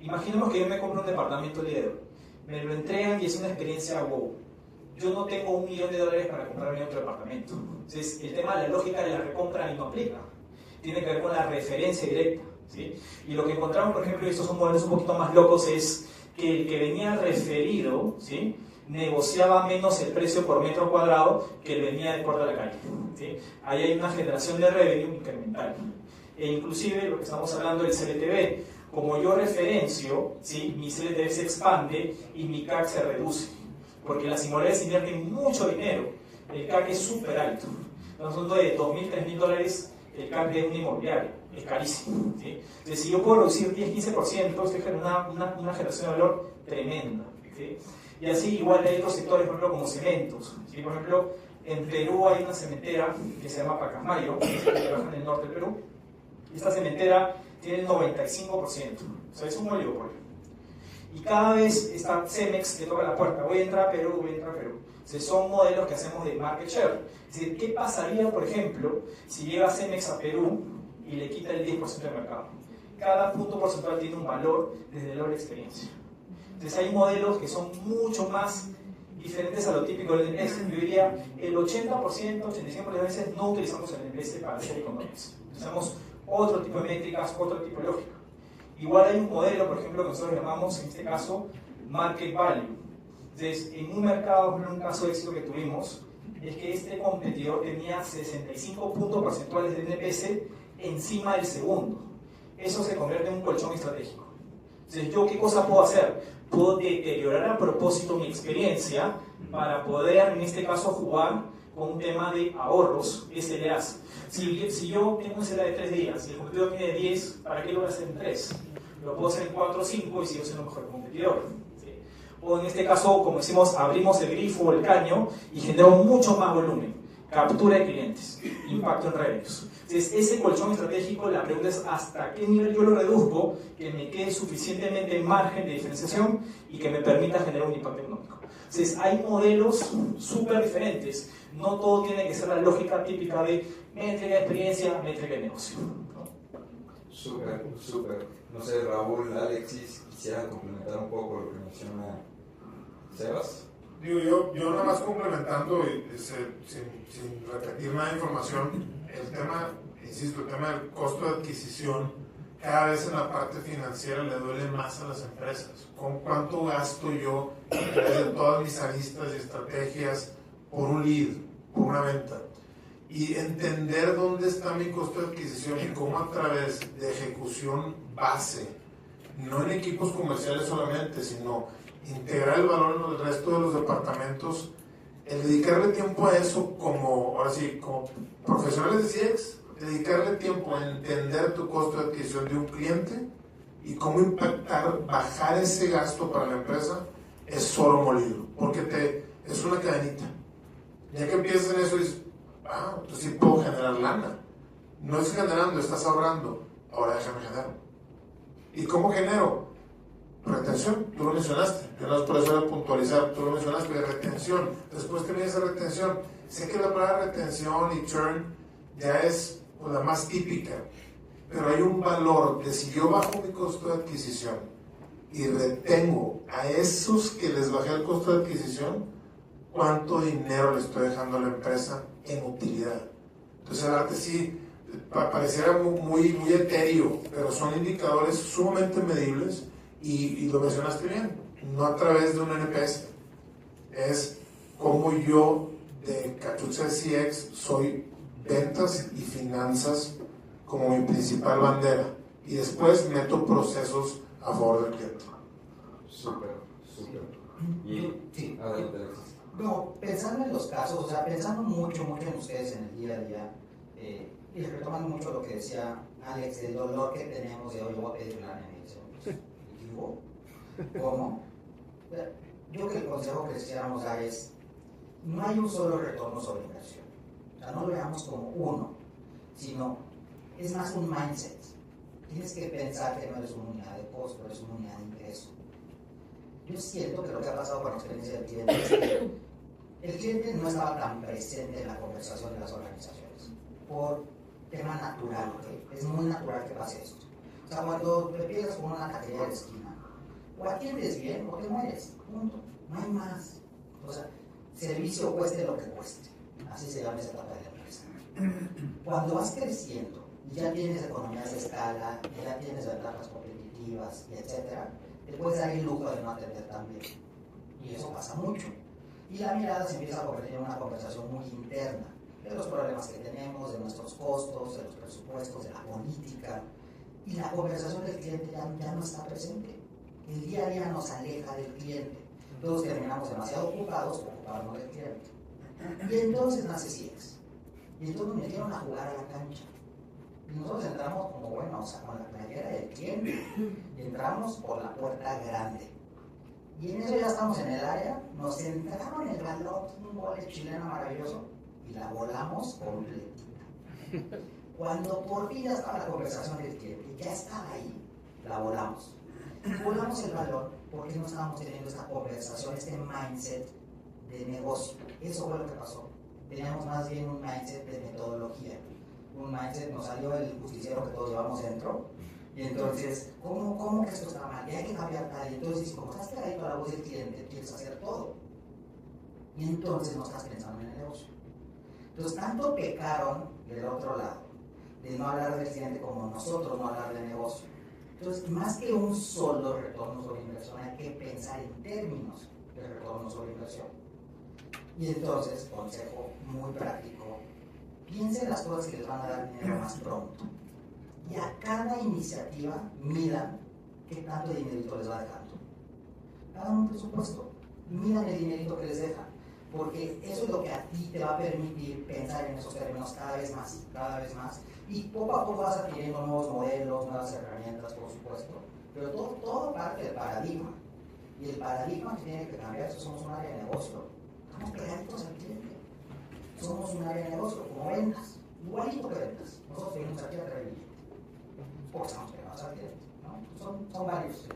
Imaginemos que yo me compro un departamento líder, me lo entregan y es una experiencia wow. Yo no tengo $1 millón para comprarme otro departamento. Entonces el tema de la lógica de la recompra ahí no aplica. Tiene que ver con la referencia directa, ¿sí? Y lo que encontramos, por ejemplo, y estos son modelos un poquito más locos, es que el que venía referido, ¿sí?, negociaba menos el precio por metro cuadrado que el venía de puerta de la calle, ¿sí? Ahí hay una generación de revenue incremental. E inclusive lo que estamos hablando del CLTV, como yo referencio, ¿sí?, mi CLTV se expande y mi CAC se reduce, porque las inmobiliarias invierten mucho dinero, el CAC es súper alto. Estamos hablando de $2.000, $3.000 el CAC de un inmobiliario, es carísimo, ¿sí? Entonces, si yo puedo reducir 10-15%, estoy generando una generación de valor tremenda, ¿sí? Y así igual hay otros sectores, por ejemplo, como cementos, ¿sí? Por ejemplo, en Perú hay una cementera que se llama Pacasmayo, que trabaja en el norte del Perú, y esta cementera tiene el 95%, o sea, es un oligopolio. Y cada vez está Cemex que toca la puerta, voy a entrar a Perú, voy a entrar a Perú. O sea, son modelos que hacemos de market share. Es decir, ¿qué pasaría, por ejemplo, si llega Cemex a Perú y le quita el 10% del mercado? Cada punto porcentual tiene un valor desde el valor de experiencia. Entonces hay modelos que son mucho más diferentes a lo típico del NPS. Yo diría el 80%, 85% de veces no utilizamos el NPS para hacer economics. Usamos otro tipo de métricas, otro tipo de lógica. Igual hay un modelo, por ejemplo, que nosotros llamamos, en este caso, Market Value. Entonces, en un mercado, en un caso de éxito que tuvimos, es que este competidor tenía 65 puntos porcentuales de NPS encima del segundo. Eso se convierte en un colchón estratégico. Entonces, ¿yo qué cosa puedo hacer? Puedo deteriorar a propósito mi experiencia para poder, en este caso, jugar con un tema de ahorros, SLAs. Si yo tengo un SLA de 3 días y el competidor tiene 10, ¿para qué lo voy a hacer en 3? Lo puedo hacer en 4 o 5 y sigo siendo mejor competidor, ¿sí? O en este caso, como decimos, abrimos el grifo o el caño y generamos mucho más volumen. Captura de clientes, impacto en revenues. Entonces, ese colchón estratégico, la pregunta es hasta qué nivel yo lo reduzco que me quede suficientemente margen de diferenciación y que me permita generar un impacto económico. Entonces, hay modelos súper diferentes. No todo tiene que ser la lógica típica de métrica de experiencia, métrica de negocio, ¿no? Súper, súper. No sé, Raúl, Alexis, quisiera complementar un poco lo que menciona Sebas. Digo, yo nada más complementando, sin repetir nada de información, el tema, insisto, el tema del costo de adquisición, cada vez en la parte financiera le duele más a las empresas. ¿Con cuánto gasto yo de todas mis aristas y estrategias por un lead, por una venta? Y entender dónde está mi costo de adquisición y cómo a través de ejecución base, no en equipos comerciales solamente, sino integrar el valor en el resto de los departamentos, el dedicarle tiempo a eso como, ahora sí, como profesionales de CX, dedicarle tiempo a entender tu costo de adquisición de un cliente y cómo impactar, bajar ese gasto para la empresa, es oro molido, porque es una cadenita. Ya que empiezas en eso, dices, entonces sí puedo generar lana. No es generando, estás ahorrando. Ahora déjame generar. ¿Y cómo genero? Retención, tú lo mencionaste. Yo no es por eso era puntualizar, tú lo mencionaste, de retención. Después que viene esa retención, sé que la palabra retención y churn ya es la más típica, pero hay un valor de si yo bajo mi costo de adquisición y retengo a esos que les bajé el costo de adquisición, ¿cuánto dinero le estoy dejando a la empresa en utilidad? Entonces, el arte sí pareciera muy etéreo, pero son indicadores sumamente medibles y lo mencionaste bien, no a través de un NPS, es como yo de Cachucha CX soy ventas y finanzas como mi principal bandera y después meto procesos a favor del cliente. Súper. Y Sí. adelante, Alexis. No, pensando en los casos, o sea, pensando mucho en ustedes en el día a día, y retomando mucho lo que decía Alex, el dolor que tenemos de hoy, voy a pedir una medición. Digo, ¿cómo? Yo creo que el consejo que quisiéramos dar es, no hay un solo retorno sobre inversión. O sea, no lo veamos como uno, sino es más un mindset. Tienes que pensar que no eres una unidad de costo, eres una unidad de ingreso. Yo siento que lo que ha pasado con la experiencia del cliente es que el cliente no estaba tan presente en la conversación de las organizaciones por tema natural, ¿ok? Es muy natural que pase eso. O sea, cuando te pierdes con una taquería de la esquina, o atiendes bien o te mueres, punto. No hay más. O sea, servicio cueste lo que cueste. Así se llama esa etapa de la empresa. Cuando vas creciendo y ya tienes economías de escala, y ya tienes ventajas competitivas, y etcétera, te puedes dar el lujo de no atender tan bien. Y eso pasa mucho. Y la mirada se empieza a convertir en una conversación muy interna de los problemas que tenemos, de nuestros costos, de los presupuestos, de la política. Y la conversación del cliente ya no está presente. El día a día nos aleja del cliente. Todos terminamos demasiado ocupados por ocuparnos del cliente. Y entonces nace CIEX. Y entonces nos metieron a jugar a la cancha. Y nosotros entramos como, bueno, o sea, con la playera del cliente. Y entramos por la puerta grande. Y en eso ya estamos en el área, nos entregaron el balón, un gol chileno maravilloso, y la volamos completita. Cuando por fin ya estaba la conversación del cliente, y ya estaba ahí, la volamos. Volamos el balón porque no estábamos teniendo esta conversación, este mindset de negocio. Eso fue lo que pasó. Teníamos más bien un mindset de metodología. Un mindset, nos salió el justiciero que todos llevamos dentro. Y entonces, ¿cómo que esto está mal? Y hay que cambiar tal. Y entonces, como estás pegadito a la voz del cliente, quieres hacer todo. Y entonces no estás pensando en el negocio. Entonces, tanto pecaron del otro lado, de no hablar del cliente como nosotros no hablar de negocio. Entonces, más que un solo retorno sobre inversión, hay que pensar en términos de retorno sobre inversión. Y entonces, consejo muy práctico, piensen las cosas que les van a dar dinero más pronto. Y a cada iniciativa midan qué tanto dinerito les va dejando. Hagan un presupuesto, midan el dinerito que les deja, porque eso es lo que a ti te va a permitir pensar en esos términos cada vez más, y poco a poco vas adquiriendo nuevos modelos, nuevas herramientas, por supuesto, pero todo parte del paradigma. Y el paradigma que tiene que cambiar es que somos un área de negocio. Estamos pegaditos al cliente. Somos un área de negocio, como ventas, igualito que ventas. Nosotros venimos aquí a traer billete. Porque estamos pegados al cliente, ¿no? Son varios.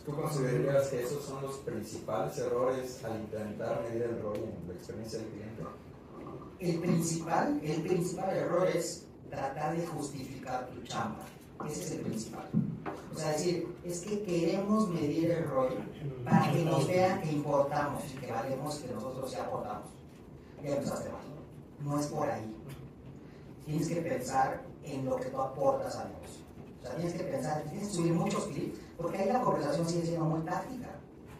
¿Tú considerarías que esos son los principales errores al intentar medir el ROI en la experiencia del cliente? El principal error es tratar de justificar tu chamba. Ese es el principal. O sea, decir, es que queremos medir el ROI para que nos vean que importamos, que valemos, que nosotros sí aportamos. Ya empezaste mal. No es por ahí. Tienes que pensar en lo que tú aportas al negocio. O sea, tienes que pensar, tienes que subir muchos clics, porque ahí la conversación sigue siendo muy táctica.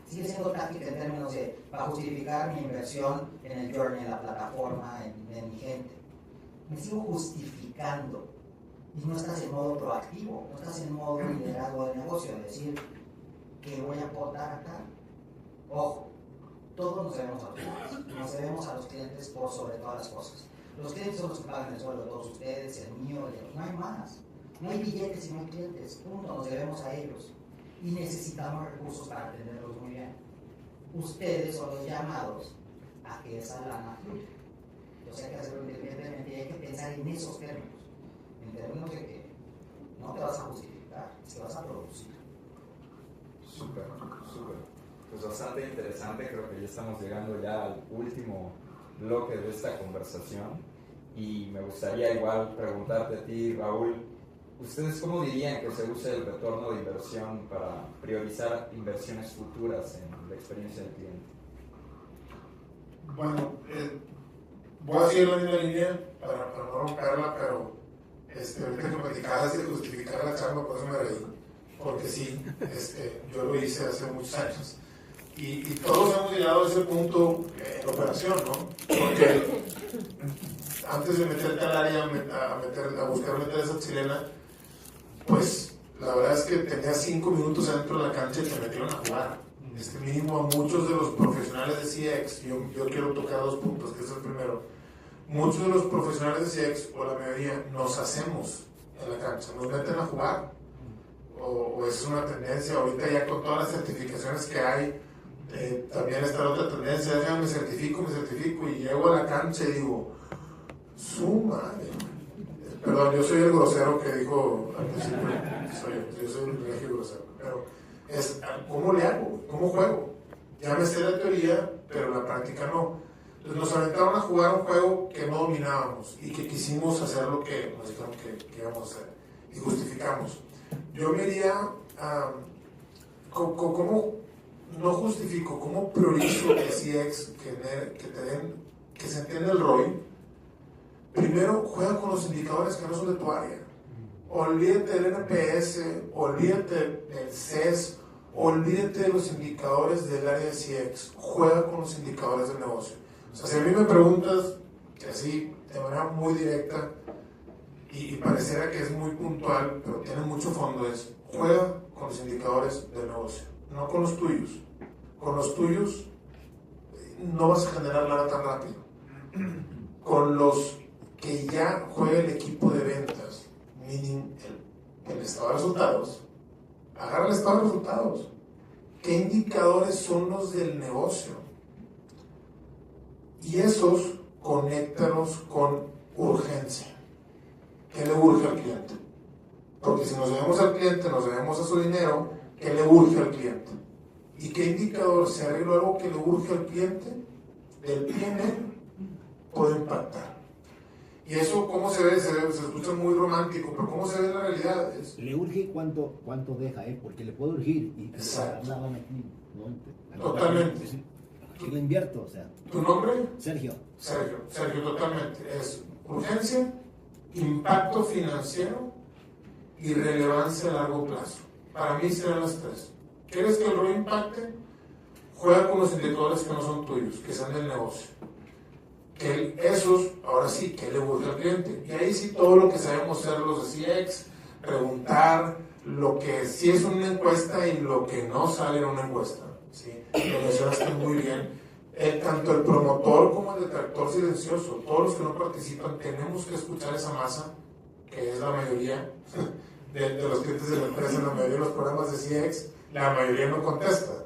Sigue siendo táctica en términos de, para justificar mi inversión en el journey, en la plataforma, en mi gente. Me sigo justificando. Y no estás en modo proactivo, no estás en modo liderazgo de negocio, es decir, ¿qué voy a aportar acá? Ojo, todos nos debemos a los clientes, nos debemos a los clientes por sobre todas las cosas. Los clientes son los que pagan el sueldo de todos ustedes, el mío, no hay más. No hay billetes y no hay clientes, punto, nos debemos a ellos. Y necesitamos recursos para atenderlos muy bien. Ustedes son los llamados a que esa lana fluya. Entonces hay que hacerlo inteligentemente y hay que pensar en esos términos. En términos de que no te vas a justificar, es que vas a producir. Súper. Pues bastante interesante, creo que ya estamos llegando ya al último bloque de esta conversación y me gustaría igual preguntarte a ti, Raúl, ¿ustedes cómo dirían que se use el retorno de inversión para priorizar inversiones futuras en la experiencia del cliente? Bueno, voy a seguir la misma línea para no romperla, pero ahorita que platicabas de justificar la chamba, por eso me reí, porque sí, yo lo hice hace muchos años. Y todos hemos llegado a ese punto en operación, ¿no? Porque antes de meterte al área a buscar meter esa chilena, pues la verdad es que tenías 5 minutos adentro de la cancha y te metieron a jugar. Mínimo a muchos de los profesionales de CX, yo quiero tocar 2 puntos, que es el primero. Muchos de los profesionales de CX, o la mayoría, nos hacemos en la cancha, nos meten a jugar. O es una tendencia, ahorita ya con todas las certificaciones que hay, también está la otra tendencia, ya me certifico y llego a la cancha y digo, su madre. Perdón, yo soy el grosero que dijo al principio, yo soy un regio grosero, pero es, ¿cómo le hago? ¿Cómo juego? Ya me sé la teoría, pero la práctica no. Entonces nos aventaron a jugar un juego que no dominábamos y que quisimos hacer lo que nos dijeron que íbamos a hacer y justificamos. Yo me iría a ¿cómo no justifico? ¿Cómo priorizo que CX, que te den, que se entienda el ROI? Primero, juega con los indicadores que no son de tu área. Olvídate del NPS, olvídate del CES, olvídate de los indicadores del área de CX. Juega con los indicadores del negocio. O sea, si a mí me preguntas, que así, de manera muy directa, y pareciera que es muy puntual, pero tiene mucho fondo, es juega con los indicadores del negocio, no con los tuyos. Con los tuyos no vas a generar nada tan rápido. Con los que ya juega el equipo de ventas, meaning el estado de resultados, agarra el estado de resultados. ¿Qué indicadores son los del negocio? Y esos conéctalos con urgencia. ¿Qué le urge al cliente? Porque si nos debemos al cliente, nos debemos a su dinero, ¿qué le urge al cliente? ¿Y qué indicador, si arreglo algo que le urge al cliente, del PNL, puede impactar? Y eso, ¿cómo se ve? Se escucha muy romántico, pero ¿cómo se ve en la realidad? Le urge cuánto deja, porque le puede urgir. Y exacto. Aquí, ¿no? Totalmente. Aquí lo invierto, o sea. ¿Tu nombre? Sergio, totalmente. Es urgencia, impacto financiero y relevancia a largo plazo. Para mí serán las 3. ¿Quieres que el ROI impacte? Juega con los indicadores que no son tuyos, que sean del negocio. Que esos, ahora sí, ¿qué le urge al cliente? Y ahí sí todo lo que sabemos hacer los de CX, preguntar lo que sí es una encuesta y lo que no sale en una encuesta. ¿Sí? Lo mencionaste muy bien. Tanto el promotor como el detractor silencioso, todos los que no participan, tenemos que escuchar esa masa, que es la mayoría de los clientes de la empresa, en la mayoría de los programas de CX, la mayoría no contesta.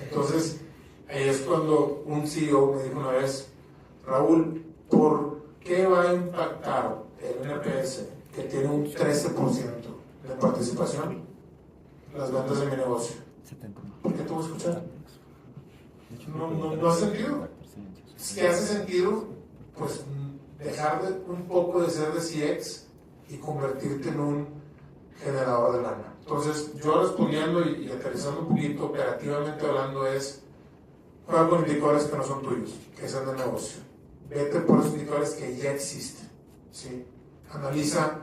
Entonces, ahí es cuando un CEO me dijo una vez, Raúl, ¿por qué va a impactar el NPS, que tiene un 13% de participación, las ventas de mi negocio? ¿Por qué te voy a escuchar? No hace sentido. Si hace sentido, pues dejar un poco de ser de CX y convertirte en un generador de lana. Entonces, yo respondiendo y aterrizando un poquito operativamente hablando es, juega con indicadores que no son tuyos, que sean de negocio. Vete por los indicadores que ya existen, ¿sí? Analiza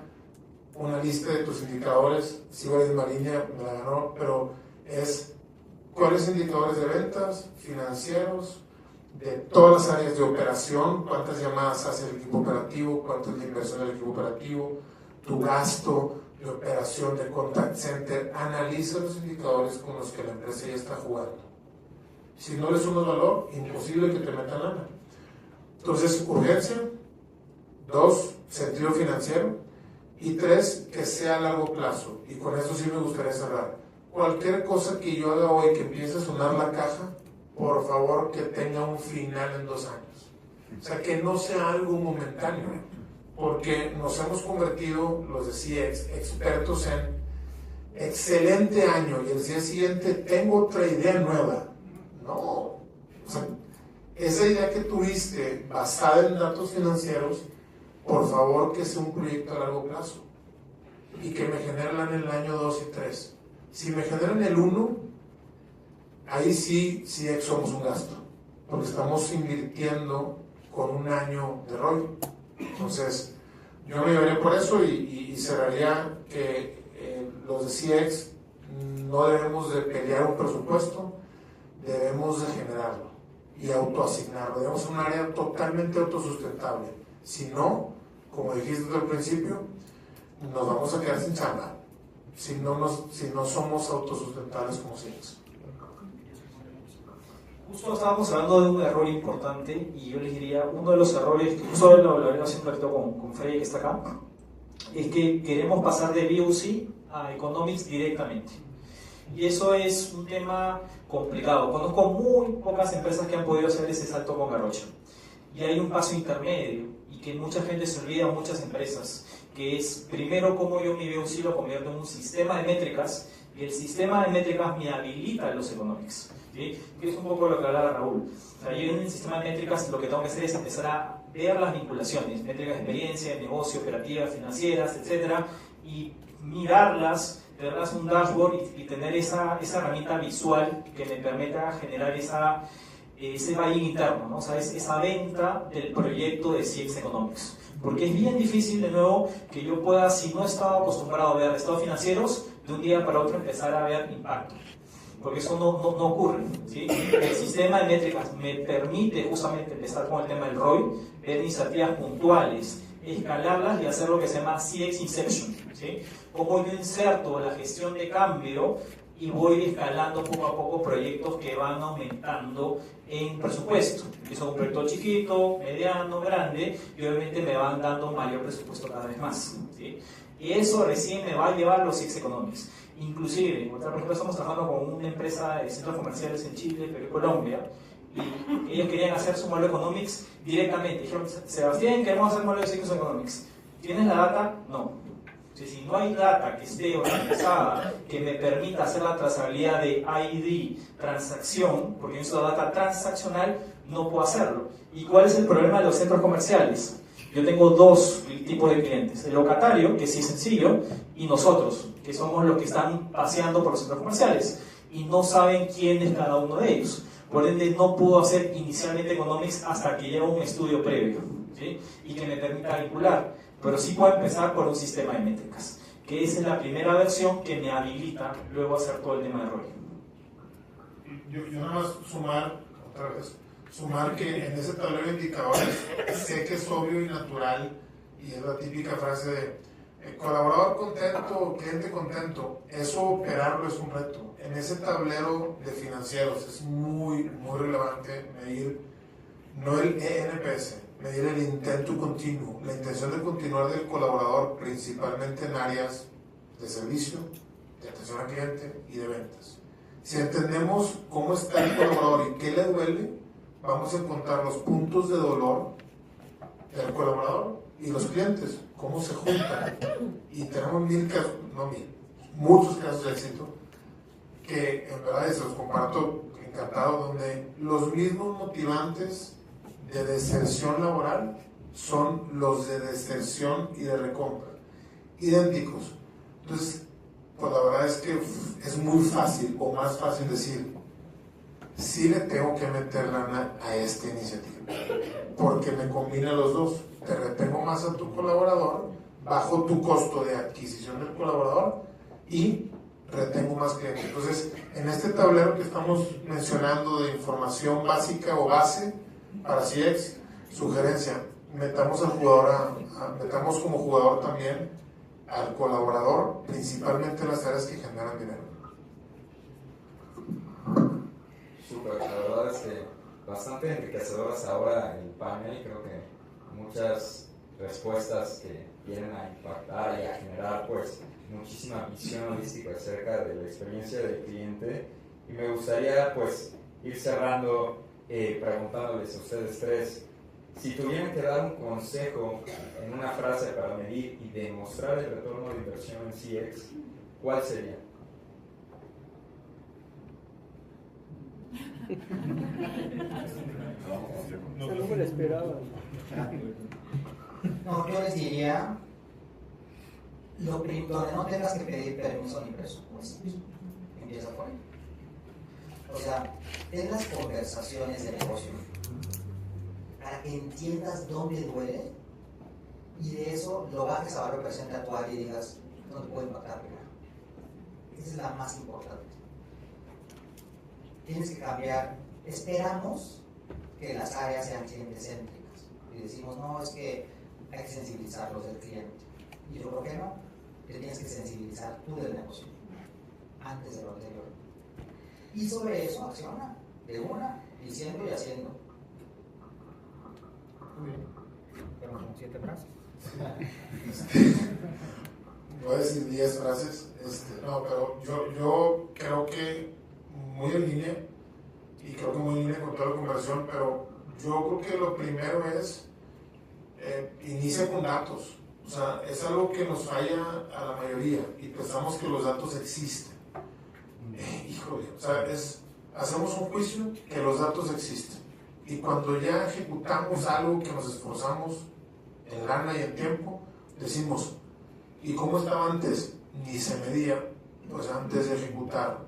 una lista de tus indicadores, sigo la misma línea, me la ganó, pero es cuáles indicadores de ventas, financieros, de todas las áreas de operación, cuántas llamadas hace el equipo operativo, cuánto es la inversión del equipo operativo, tu gasto de operación de contact center, analiza los indicadores con los que la empresa ya está jugando. Si no le sumas valor, imposible que te metan lana. Entonces, urgencia, 2, sentido financiero, y 3, que sea a largo plazo. Y con eso sí me gustaría cerrar. Cualquier cosa que yo haga hoy que empiece a sonar la caja, por favor que tenga un final en 2 años. O sea, que no sea algo momentáneo, porque nos hemos convertido, los de CX, expertos en excelente año y el día siguiente tengo otra idea nueva. No, o sea, esa idea que tuviste basada en datos financieros, por favor que sea un proyecto a largo plazo y que me generen en el año 2 y 3. Si me generan el 1, ahí sí somos un gasto, porque estamos invirtiendo con un año de ROI. Entonces, yo me llevaría por eso y cerraría que los de CX no debemos de pelear un presupuesto, debemos de generarlo y autoasignarlo. Debemos ser un área totalmente autosustentable. Si no, como dijiste al principio, nos vamos a quedar sin chamba si no somos autosustentables como CIEX. Justo estábamos hablando de un error importante y yo les diría, uno de los errores, que justo lo hablaré hace un ratito con Freddy que está acá, es que queremos pasar de BOC a Economics directamente. Y eso es un tema complicado. Conozco muy pocas empresas que han podido hacer ese salto con Garrocha. Y hay un paso intermedio, y que mucha gente se olvida, muchas empresas, que es primero cómo yo mi BOC lo convierto en un sistema de métricas, y el sistema de métricas me habilita los Economics. ¿Sí? Que es un poco lo que hablaba Raúl. O sea, yo en el sistema de métricas lo que tengo que hacer es empezar a ver las vinculaciones, métricas de experiencia, de negocio, operativas, financieras, etcétera, y mirarlas, tenerlas en un dashboard y tener esa herramienta visual que me permita generar ese buy-in interno, ¿no? O sea, esa venta del proyecto de CX Economics. Porque es bien difícil, de nuevo, que yo pueda, si no he estado acostumbrado a ver estados financieros, de un día para otro empezar a ver impacto. Porque eso no ocurre, ¿sí? El sistema de métricas me permite justamente empezar con el tema del ROI, ver iniciativas puntuales, escalarlas y hacer lo que se llama CX Inception, ¿sí? Como yo inserto la gestión de cambio y voy escalando poco a poco proyectos que van aumentando en presupuesto. Empiezo con un proyecto chiquito, mediano, grande, y obviamente me van dando mayor presupuesto cada vez más, ¿sí? Y eso recién me va a llevar a los CX Economics. Inclusive, por ejemplo, estamos trabajando con una empresa de centros comerciales en Chile, Perú y Colombia, y ellos querían hacer su modelo Economics directamente. Dijeron, Sebastián, queremos hacer el modelo de CX Economics. ¿Tienes la data? No. Si no hay data que esté organizada, que me permita hacer la trazabilidad de ID, transacción, porque yo necesito data transaccional, no puedo hacerlo. ¿Y cuál es el problema de los centros comerciales? Yo tengo dos tipos de clientes, el locatario, que sí es sencillo, y nosotros, que somos los que están paseando por los centros comerciales, y no saben quién es cada uno de ellos. Por ende, no puedo hacer inicialmente Economics hasta que lleve un estudio previo, ¿sí? Y que me permita vincular. Pero sí puedo empezar por un sistema de métricas, que esa es la primera versión que me habilita luego a hacer todo el tema de ROI. Yo nada más sumar que en ese tablero de indicadores sé que es obvio y natural, y es la típica frase de colaborador contento, cliente contento. Eso operarlo es un reto. En ese tablero de financieros es muy relevante medir no el ENPS, medir el intento continuo, la intención de continuar del colaborador, principalmente en áreas de servicio, de atención al cliente y de ventas. Si entendemos cómo está el colaborador y qué le duele, vamos a encontrar los puntos de dolor del colaborador y los clientes, cómo se juntan. Y tenemos muchos casos de éxito que en verdad se los comparto encantado, donde los mismos motivantes de deserción laboral son los de deserción y de recompra, idénticos. Entonces, pues la verdad es que es muy fácil o más fácil decir, sí le tengo que meter lana a esta iniciativa, porque me combina los dos. Te retengo más a tu colaborador, bajo tu costo de adquisición del colaborador y retengo más clientes. Entonces, en este tablero que estamos mencionando de información básica o base para CX, sugerencia, metamos como jugador también al colaborador, principalmente en las áreas que generan dinero. Súper, la verdad es que bastante enriquecedor hasta ahora el panel. Creo que muchas respuestas que vienen a impactar y a generar pues muchísima visión holística acerca de la experiencia del cliente. Y me gustaría pues ir cerrando preguntándoles a ustedes tres, si tuvieran que dar un consejo en una frase para medir y demostrar el retorno de inversión en CX, ¿cuál sería? No me lo esperaba. No, yo les diría, donde no tengas que pedir permiso ni presupuesto, empieza por ahí. O sea, ten las conversaciones de negocio para que entiendas dónde duele y de eso lo bajes a valor presente a tu área y digas, no te puedo impactar primero. Esa es la más importante. Tienes que cambiar. Esperamos que las áreas sean cliente-céntricas. Y decimos, no, es que hay que sensibilizarlos del cliente. Y yo creo que no, que tienes que sensibilizar tú del negocio, antes de lo anterior. Y sobre eso acciona, de una, diciendo y haciendo. Muy bien. Tenemos como 7 frases. Voy a decir 10 frases. No, pero yo creo que muy en línea, y creo que muy en línea con toda la conversación, pero yo creo que lo primero es inicia con datos. O sea, es algo que nos falla a la mayoría y pensamos que los datos existen. Híjole, o sea, hacemos un juicio que los datos existen. Y cuando ya ejecutamos algo que nos esforzamos en lana y en tiempo, decimos, ¿y cómo estaba antes? Ni se medía. Pues antes de ejecutar,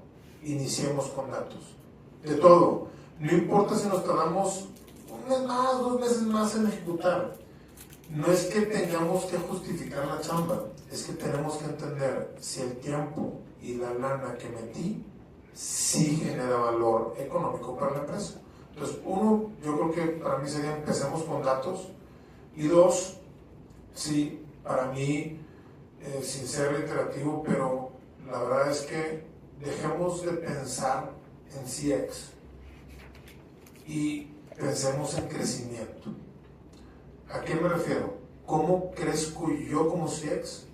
iniciemos con datos. De todo. No importa si nos tardamos un mes más, 2 meses más en ejecutar. No es que tengamos que justificar la chamba, es que tenemos que entender si el tiempo y la lana que metí sí genera valor económico para la empresa. Entonces, uno, yo creo que para mí sería empecemos con datos. Y 2, sí, para mí, sin ser reiterativo, pero la verdad es que dejemos de pensar en CX y pensemos en crecimiento. ¿A qué me refiero? ¿Cómo crezco yo como CX?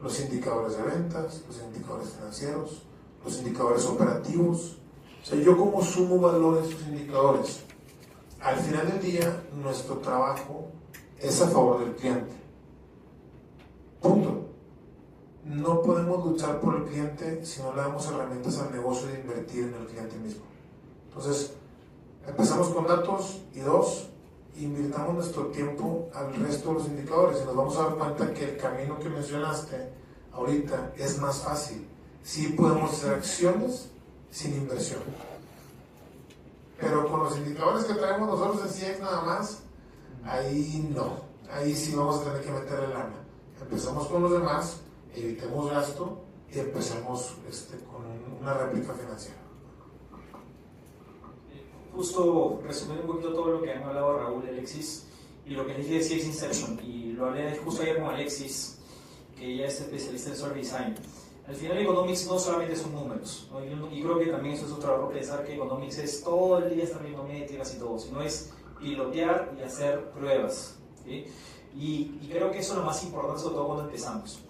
Los indicadores de ventas, los indicadores financieros, los indicadores operativos. O sea, yo cómo sumo valor a esos indicadores. Al final del día, nuestro trabajo es a favor del cliente. Punto. No podemos luchar por el cliente si no le damos herramientas al negocio de invertir en el cliente mismo. Entonces, empezamos con datos y 2, invirtamos nuestro tiempo al resto de los indicadores y nos vamos a dar cuenta que el camino que mencionaste ahorita es más fácil. Sí podemos hacer acciones sin inversión. Pero con los indicadores que traemos nosotros en CX nada más, ahí no. Ahí sí vamos a tener que meterle lana. Empezamos con los demás, evitemos gasto y empecemos con una réplica financiera. Justo resumiendo un poquito todo lo que han hablado Raúl y Alexis y lo que les dije de CX Inception, y lo hablé justo ayer con Alexis, que ya es especialista en Service Design. Al final Economics no solamente son números, ¿no? Y creo que también eso es otro error, pensar que Economics es todo el día estar viendo métricas y todo, sino es pilotear y hacer pruebas, ¿sí? Y creo que eso es lo más importante, sobre todo cuando empezamos.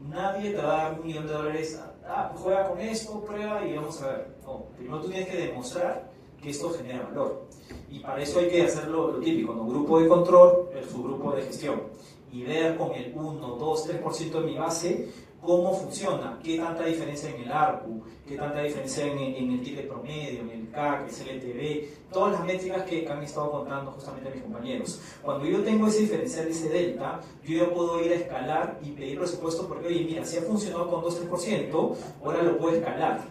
Nadie te va a dar $1 millón, juega con esto, prueba y vamos a ver. No, primero tú tienes que demostrar que esto genera valor. Y para eso hay que hacerlo lo típico, ¿no? Grupo de control, su grupo de gestión. Y ver con el 1, 2, 3% de mi base cómo funciona, qué tanta diferencia en el ARPU, qué tanta diferencia en el ticket promedio, en el CAC, el LTV, todas las métricas que han estado contando justamente mis compañeros. Cuando yo tengo ese diferencial, ese delta, yo ya puedo ir a escalar y pedir presupuesto porque, oye, mira, si ha funcionado con 2-3%, ahora lo puedo escalar.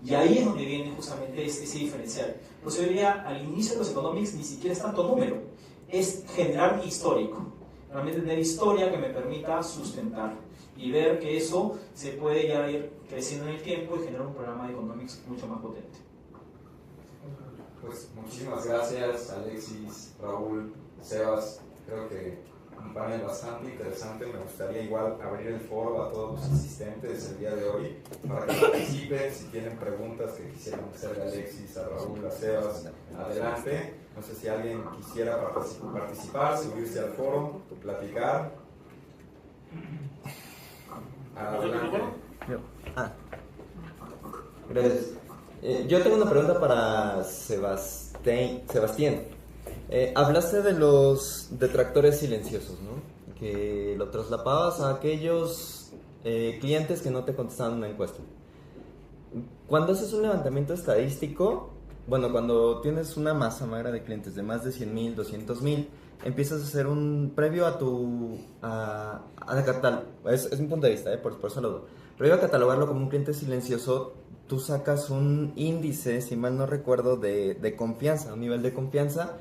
Y ahí es donde viene justamente ese diferencial. Entonces, yo diría, al inicio de los economics ni siquiera es tanto número, es generar un histórico. Realmente tener historia que me permita sustentar y ver que eso se puede ya ir creciendo en el tiempo y generar un programa de economics mucho más potente. Pues muchísimas gracias, Alexis, Raúl, Sebas. Creo que un panel bastante interesante. Me gustaría igual abrir el foro a todos los asistentes el día de hoy para que participen. Si tienen preguntas que quisieran hacerle a Alexis, a Raúl, a Sebas, adelante. No sé si alguien quisiera participar, subirse al foro, platicar. Adelante. Gracias. Yo tengo una pregunta para Sebastián. Hablaste de los detractores silenciosos, ¿no? Que lo traslapabas a aquellos clientes que no te contestaban una encuesta. Cuando haces un levantamiento estadístico, bueno, cuando tienes una masa magra de clientes de más de 100,000, 200,000, empiezas a hacer un previo a tu catálogo. Es mi punto de vista, por eso lo dudo. Previo a catalogarlo como un cliente silencioso, tú sacas un índice, si mal no recuerdo, de confianza, un nivel de confianza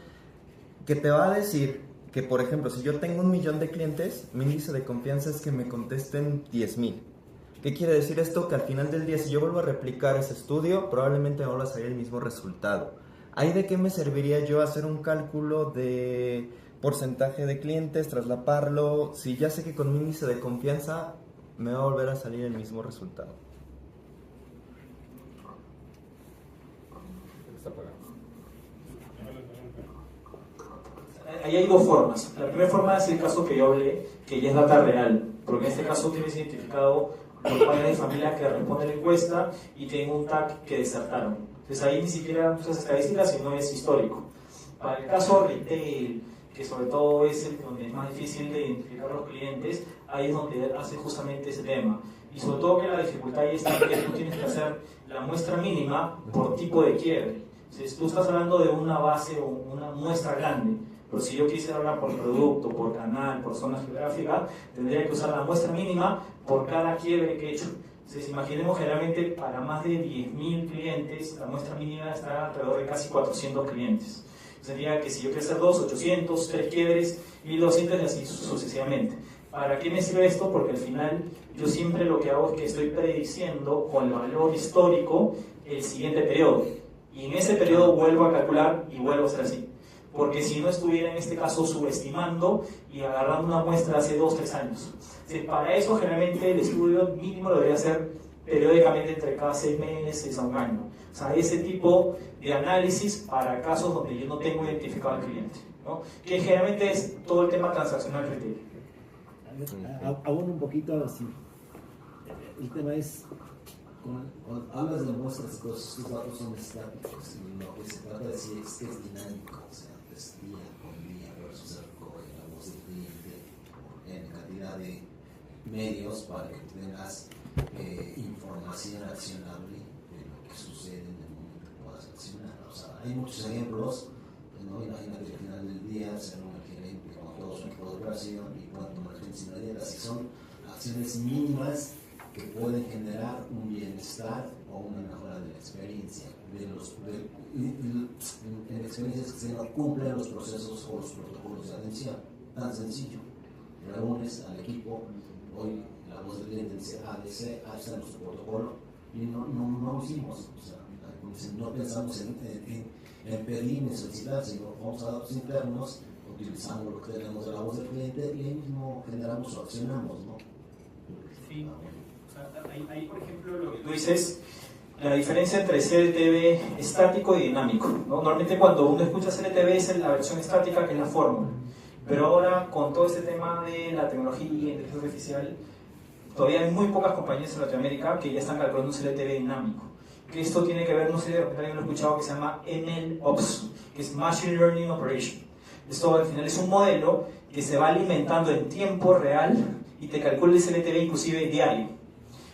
que te va a decir que, por ejemplo, si yo tengo 1,000,000 de clientes, mi índice de confianza es que me contesten 10,000. ¿Qué quiere decir esto? Que al final del día, si yo vuelvo a replicar ese estudio, probablemente vuelva a salir el mismo resultado. ¿Ahí de qué me serviría yo hacer un cálculo de porcentaje de clientes, traslaparlo, si ya sé que con un índice de confianza me va a volver a salir el mismo resultado. Ahí hay dos formas. La primera forma es el caso que yo hablé, que ya es data real, porque en este caso tienes identificado los padres de familia que responden la encuesta y tienen un tag que desertaron. Entonces ahí ni siquiera usas estadísticas, sino es histórico. Para el caso retail, que sobre todo es el donde es más difícil de identificar los clientes, ahí es donde hace justamente ese tema. Y sobre todo que la dificultad ahí está en que tú tienes que hacer la muestra mínima por tipo de quiebre. Entonces tú estás hablando de una base o una muestra grande, pero si yo quisiera hablar por producto, por canal, por zona geográfica, tendría que usar la muestra mínima por cada quiebre que he hecho. Entonces imaginemos generalmente para más de 10.000 clientes, la muestra mínima está alrededor de casi 400 clientes. Sería que si yo quiero hacer 2, 800, 3 quiebres, 1.200 y así sucesivamente. ¿Para qué me sirve esto? Porque al final yo siempre lo que hago es que estoy prediciendo con el valor histórico el siguiente periodo. Y en ese periodo vuelvo a calcular y vuelvo a hacer así. Porque si no estuviera en este caso subestimando y agarrando una muestra hace 2, 3 años. Para eso generalmente el estudio mínimo lo debería hacer periódicamente entre cada 6 meses a un año. O sea, ese tipo de análisis para casos donde yo no tengo identificado al cliente, ¿no? Que generalmente es todo el tema transaccional retail. Abono un poquito así. El tema es, cuando hablas de muestras, estos datos son estáticos y lo que se trata de decir es que es dinámico, o sea, es día con día versus la voz del cliente en cantidad de medios para que tengas información accionable de lo que sucede en el momento que puedas accionar. O sea, hay muchos ejemplos, ¿no? Imagínate que al final del día ser un gerente con todo su equipo de operación y puedan tomar acciones inmediatas y son acciones mínimas que pueden generar un bienestar o una mejora de la experiencia, en experiencias que se no cumplen los procesos o los protocolos de atención. Tan sencillo, reúnes al equipo, hoy la voz del cliente dice ADC, ahí está nuestro protocolo, y no lo hicimos, o sea, no pensamos en pedir ni solicitar, sino vamos a datos internos, utilizamos lo que tenemos de la voz del cliente y ahí mismo generamos o accionamos, ¿no? Sí. Ahí, por ejemplo, lo que tú dices, la diferencia entre CLTV estático y dinámico, ¿no? Normalmente cuando uno escucha CLTV es la versión estática, que es la fórmula, pero ahora con todo este tema de la tecnología y la inteligencia artificial, todavía hay muy pocas compañías en Latinoamérica que ya están calculando un CLTV dinámico. Que esto tiene que ver, no sé, de repente alguien lo he escuchado, que se llama MLOps, que es Machine Learning Operation. Esto al final es un modelo que se va alimentando en tiempo real y te calcula el CLTV inclusive diario.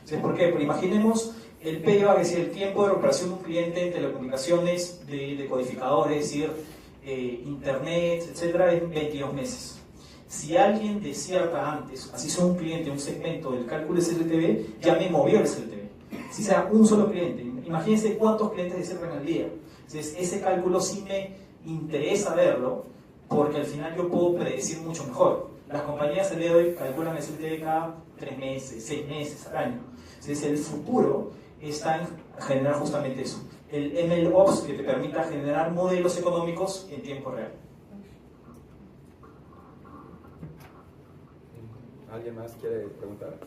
Entonces, ¿por qué? Porque imaginemos el PIVA, que es decir, el tiempo de recuperación de un cliente en telecomunicaciones, de codificadores, es decir, internet, etcétera, es 22 meses. Si alguien desierta antes, así sea un cliente, un segmento del cálculo de CLTV, ya me movió el CLTV. Si sea un solo cliente, imagínense cuántos clientes desiertan al día. Entonces, ese cálculo sí me interesa verlo, porque al final yo puedo predecir mucho mejor. Las compañías el día de hoy calculan el CLTV cada 3 meses, 6 meses al año. Entonces, el futuro está en generar justamente eso. El MLOps, que te permita generar modelos económicos en tiempo real. ¿Alguien más quiere preguntar?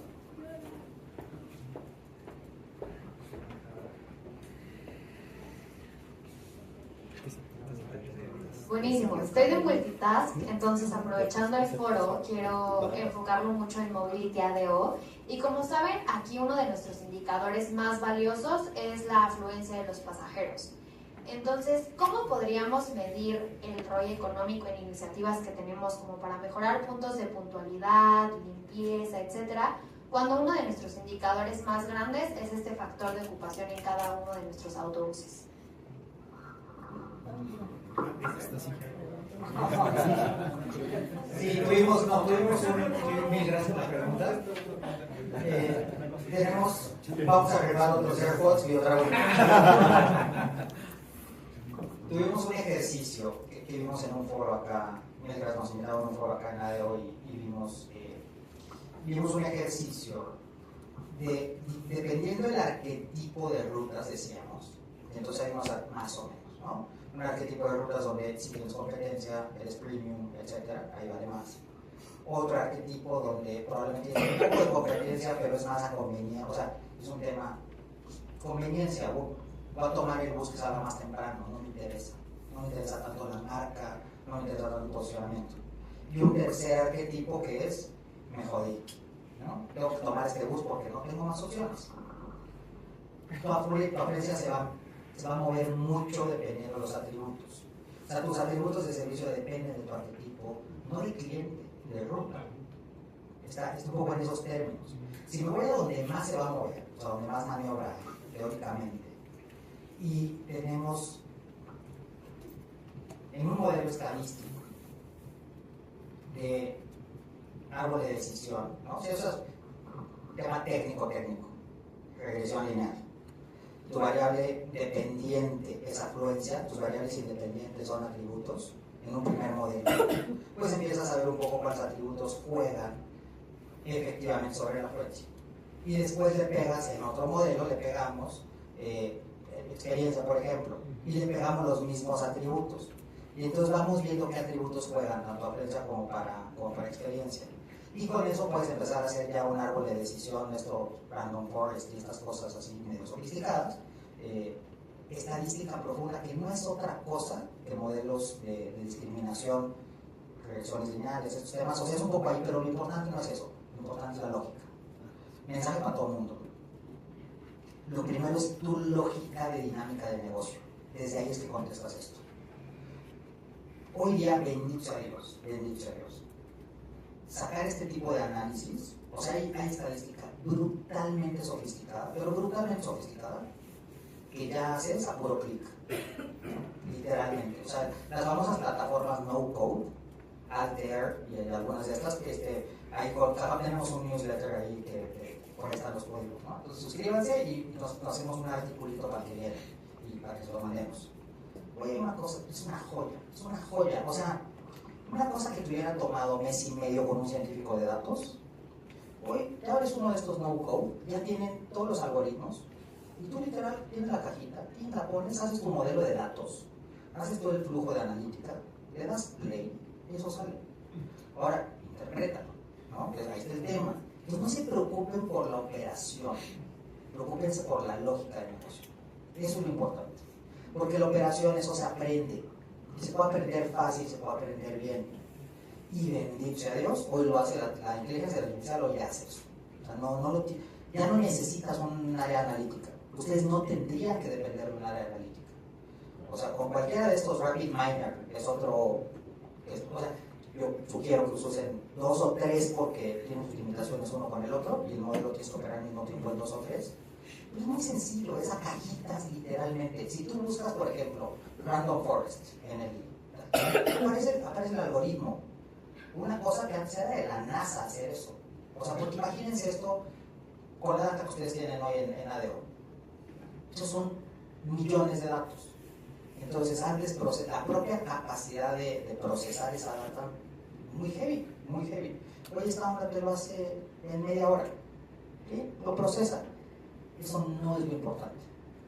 Buenísimo, estoy de multitask, entonces aprovechando el foro quiero enfocarlo mucho en Mobility ADO y como saben aquí uno de nuestros indicadores más valiosos es la afluencia de los pasajeros. Entonces, ¿cómo podríamos medir el ROI económico en iniciativas que tenemos como para mejorar puntos de puntualidad, limpieza, etcétera, cuando uno de nuestros indicadores más grandes es este factor de ocupación en cada uno de nuestros autobuses? Sí, tuvimos mil gracias por la pregunta. Vamos a agregar otros AirPods y otra vez. Tuvimos un ejercicio que vimos en un foro acá, mientras nos invitaron a un foro acá en ADO y vimos un ejercicio dependiendo del arquetipo de rutas, decíamos, entonces hay unos más o menos, ¿no? Un arquetipo de rutas donde si tienes competencia, eres premium, etcétera, ahí vale más. Otro arquetipo donde probablemente tienes un poco de competencia, pero es más a conveniencia, o sea, es un tema, conveniencia, voy a tomar el bus que salga más temprano, no me interesa. No me interesa tanto la marca, no me interesa tanto el posicionamiento. Y un tercer arquetipo que es, me jodí, ¿no? Tengo que tomar este bus porque no tengo más opciones. Tu afluencia se va a mover mucho dependiendo de los atributos. O sea, tus atributos de servicio dependen de tu arquetipo, no del cliente, de ruta. Está un poco en esos términos. Si me voy a donde más se va a mover, o sea, donde más maniobra hay, teóricamente, y tenemos en un modelo estadístico de árbol de decisión, ¿no? Si eso es tema técnico, regresión lineal. Tu variable dependiente es afluencia, tus variables independientes son atributos en un primer modelo. Pues empiezas a ver un poco cuáles atributos juegan efectivamente sobre la afluencia. Y después le pegas en otro modelo, le pegamos experiencia, por ejemplo, y le pegamos los mismos atributos. Y entonces vamos viendo qué atributos juegan tanto afluencia como para experiencia. Y con eso puedes empezar a hacer ya un árbol de decisión, esto random forest y estas cosas así medio sofisticadas. Estadística profunda, que no es otra cosa que modelos de discriminación, regresiones lineales, estos temas. O sea, es un poco ahí, pero lo importante no es eso, lo importante es la lógica. Mensaje para todo el mundo. Lo primero es tu lógica de dinámica de negocio. Desde ahí es que contestas esto. Hoy día, bendito a Dios, sacar este tipo de análisis, o sea, hay estadística brutalmente sofisticada, pero brutalmente sofisticada, que ya haces a puro clic, literalmente. O sea, las famosas plataformas no code, Altair y algunas de estas, ahí tenemos un newsletter ahí que por ahí están los códigos, ¿no? Entonces suscríbanse y nos hacemos un articulito para que viene y para que se lo mandemos. Oye, una cosa, es una joya, o sea, una cosa que te hubiera tomado mes y medio con un científico de datos, hoy te abres uno de estos no-code, ya tienen todos los algoritmos, y tú literal tienes la cajita, y la pones, haces tu modelo de datos, haces todo el flujo de analítica, le das play, y eso sale. Ahora, interprétalo, ¿no? Pues ahí está el tema. Entonces no se preocupen por la operación, preocúpense por la lógica de negocio. Eso es lo importante. Porque la operación, eso se aprende. Y se puede aprender fácil, se puede aprender bien. Y bendito sea Dios, hoy lo hace la inteligencia artificial, hoy hace eso. O sea, ya no necesitas un área analítica. Ustedes no tendrían que depender de un área analítica. O sea, con cualquiera de estos Rapid Miner, que es otro. O sea, yo sugiero que usen 2 o 3 porque tienen sus limitaciones uno con el otro y el modelo tiene que operar al mismo tiempo en 2 o 3. Es muy sencillo, es a cajitas literalmente. Si tú buscas, por ejemplo, Random Forest en el aparece el algoritmo. Una cosa que antes era de la NASA hacer eso. O sea, porque imagínense esto con la data que ustedes tienen hoy en ADO. Esos son millones de datos. Entonces, antes la propia capacidad de procesar esa data, muy heavy. Hoy esta onda te lo hace en media hora. ¿Sí? Lo procesa. Eso no es lo importante.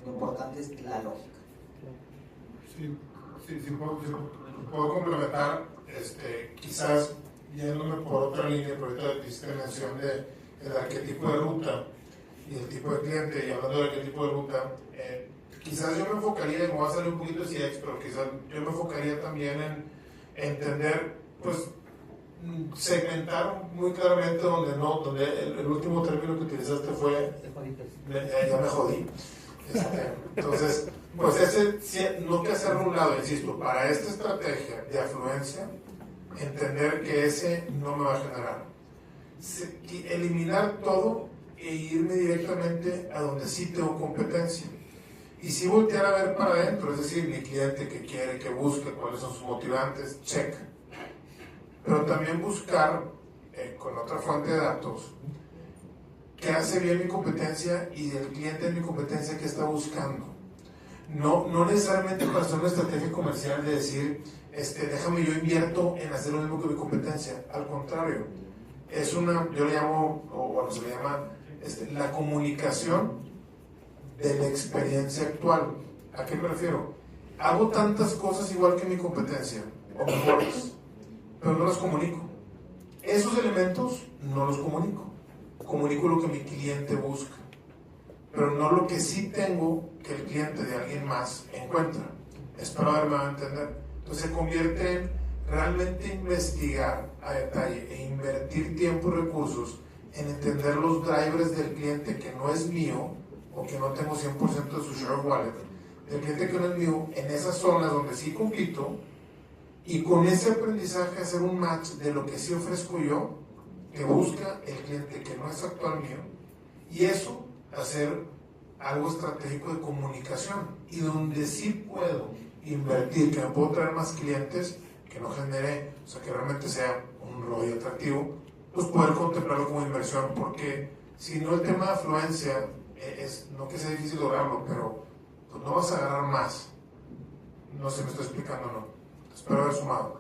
Lo importante es la lógica. Sí, puedo complementar, quizás yéndome por otra línea, pero ahorita hiciste mención del arquetipo de ruta y el tipo de cliente, y hablando del arquetipo de ruta, quizás yo me enfocaría, y me voy a salir un poquito de CX, pero quizás yo me enfocaría también en entender, pues, segmentar muy claramente donde el último término que utilizaste fue ya me jodí. Entonces, pues no que hacerlo a un lado, insisto, para esta estrategia de afluencia, entender que ese no me va a generar. Eliminar todo e irme directamente a donde sí tengo competencia. Y sí voltear a ver para adentro, es decir, mi cliente que quiere, que busque, cuáles son sus motivantes, check. Pero también buscar con otra fuente de datos qué hace bien mi competencia y el cliente de mi competencia qué está buscando. No necesariamente para hacer una estrategia comercial de decir, déjame yo invierto en hacer lo mismo que mi competencia. Al contrario, yo le llamo, o bueno, se le llama la comunicación de la experiencia actual. ¿A qué me refiero? hago tantas cosas igual que mi competencia, o mejores, pero no las comunico. Esos elementos no los comunico. Comunico lo que mi cliente busca, pero no lo que sí tengo que el cliente de alguien más encuentra. Espero haberme dado a entender. Entonces se convierte en realmente investigar a detalle e invertir tiempo y recursos en entender los drivers del cliente que no es mío o que no tengo 100% de su share of wallet, del cliente que no es mío, en esas zonas donde sí compito, y con ese aprendizaje hacer un match de lo que sí ofrezco yo, que busca el cliente que no es actual mío, y eso hacer algo estratégico de comunicación, y donde sí puedo invertir, que me puedo traer más clientes, que no genere, o sea, que realmente sea un ROI atractivo, pues poder contemplarlo como inversión, porque si no el tema de afluencia es, no que sea difícil lograrlo, pero pues no vas a agarrar más. No sé si me estoy explicando o no. Espero haber sumado.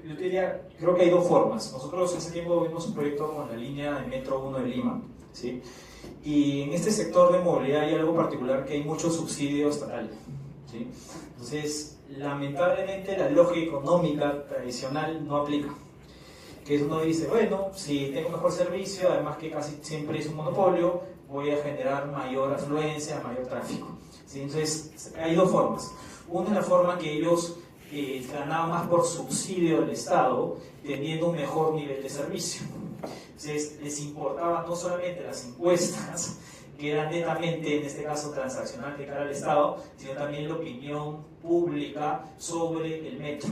Yo te diría, creo que hay dos formas. Nosotros hace tiempo vimos un proyecto con la línea de Metro 1 de Lima, ¿sí? Y en este sector de movilidad hay algo particular, que hay mucho subsidio estatal, ¿sí? Entonces, lamentablemente la lógica económica tradicional no aplica. Que uno dice, bueno, si tengo mejor servicio, además que casi siempre es un monopolio, voy a generar mayor afluencia, mayor tráfico, ¿sí? Entonces, hay dos formas. Una es la forma que ellos ganaban más por subsidio del Estado, teniendo un mejor nivel de servicio. Entonces, les importaban no solamente las encuestas, que eran netamente, en este caso, transaccional de cara al Estado, sino también la opinión pública sobre el metro.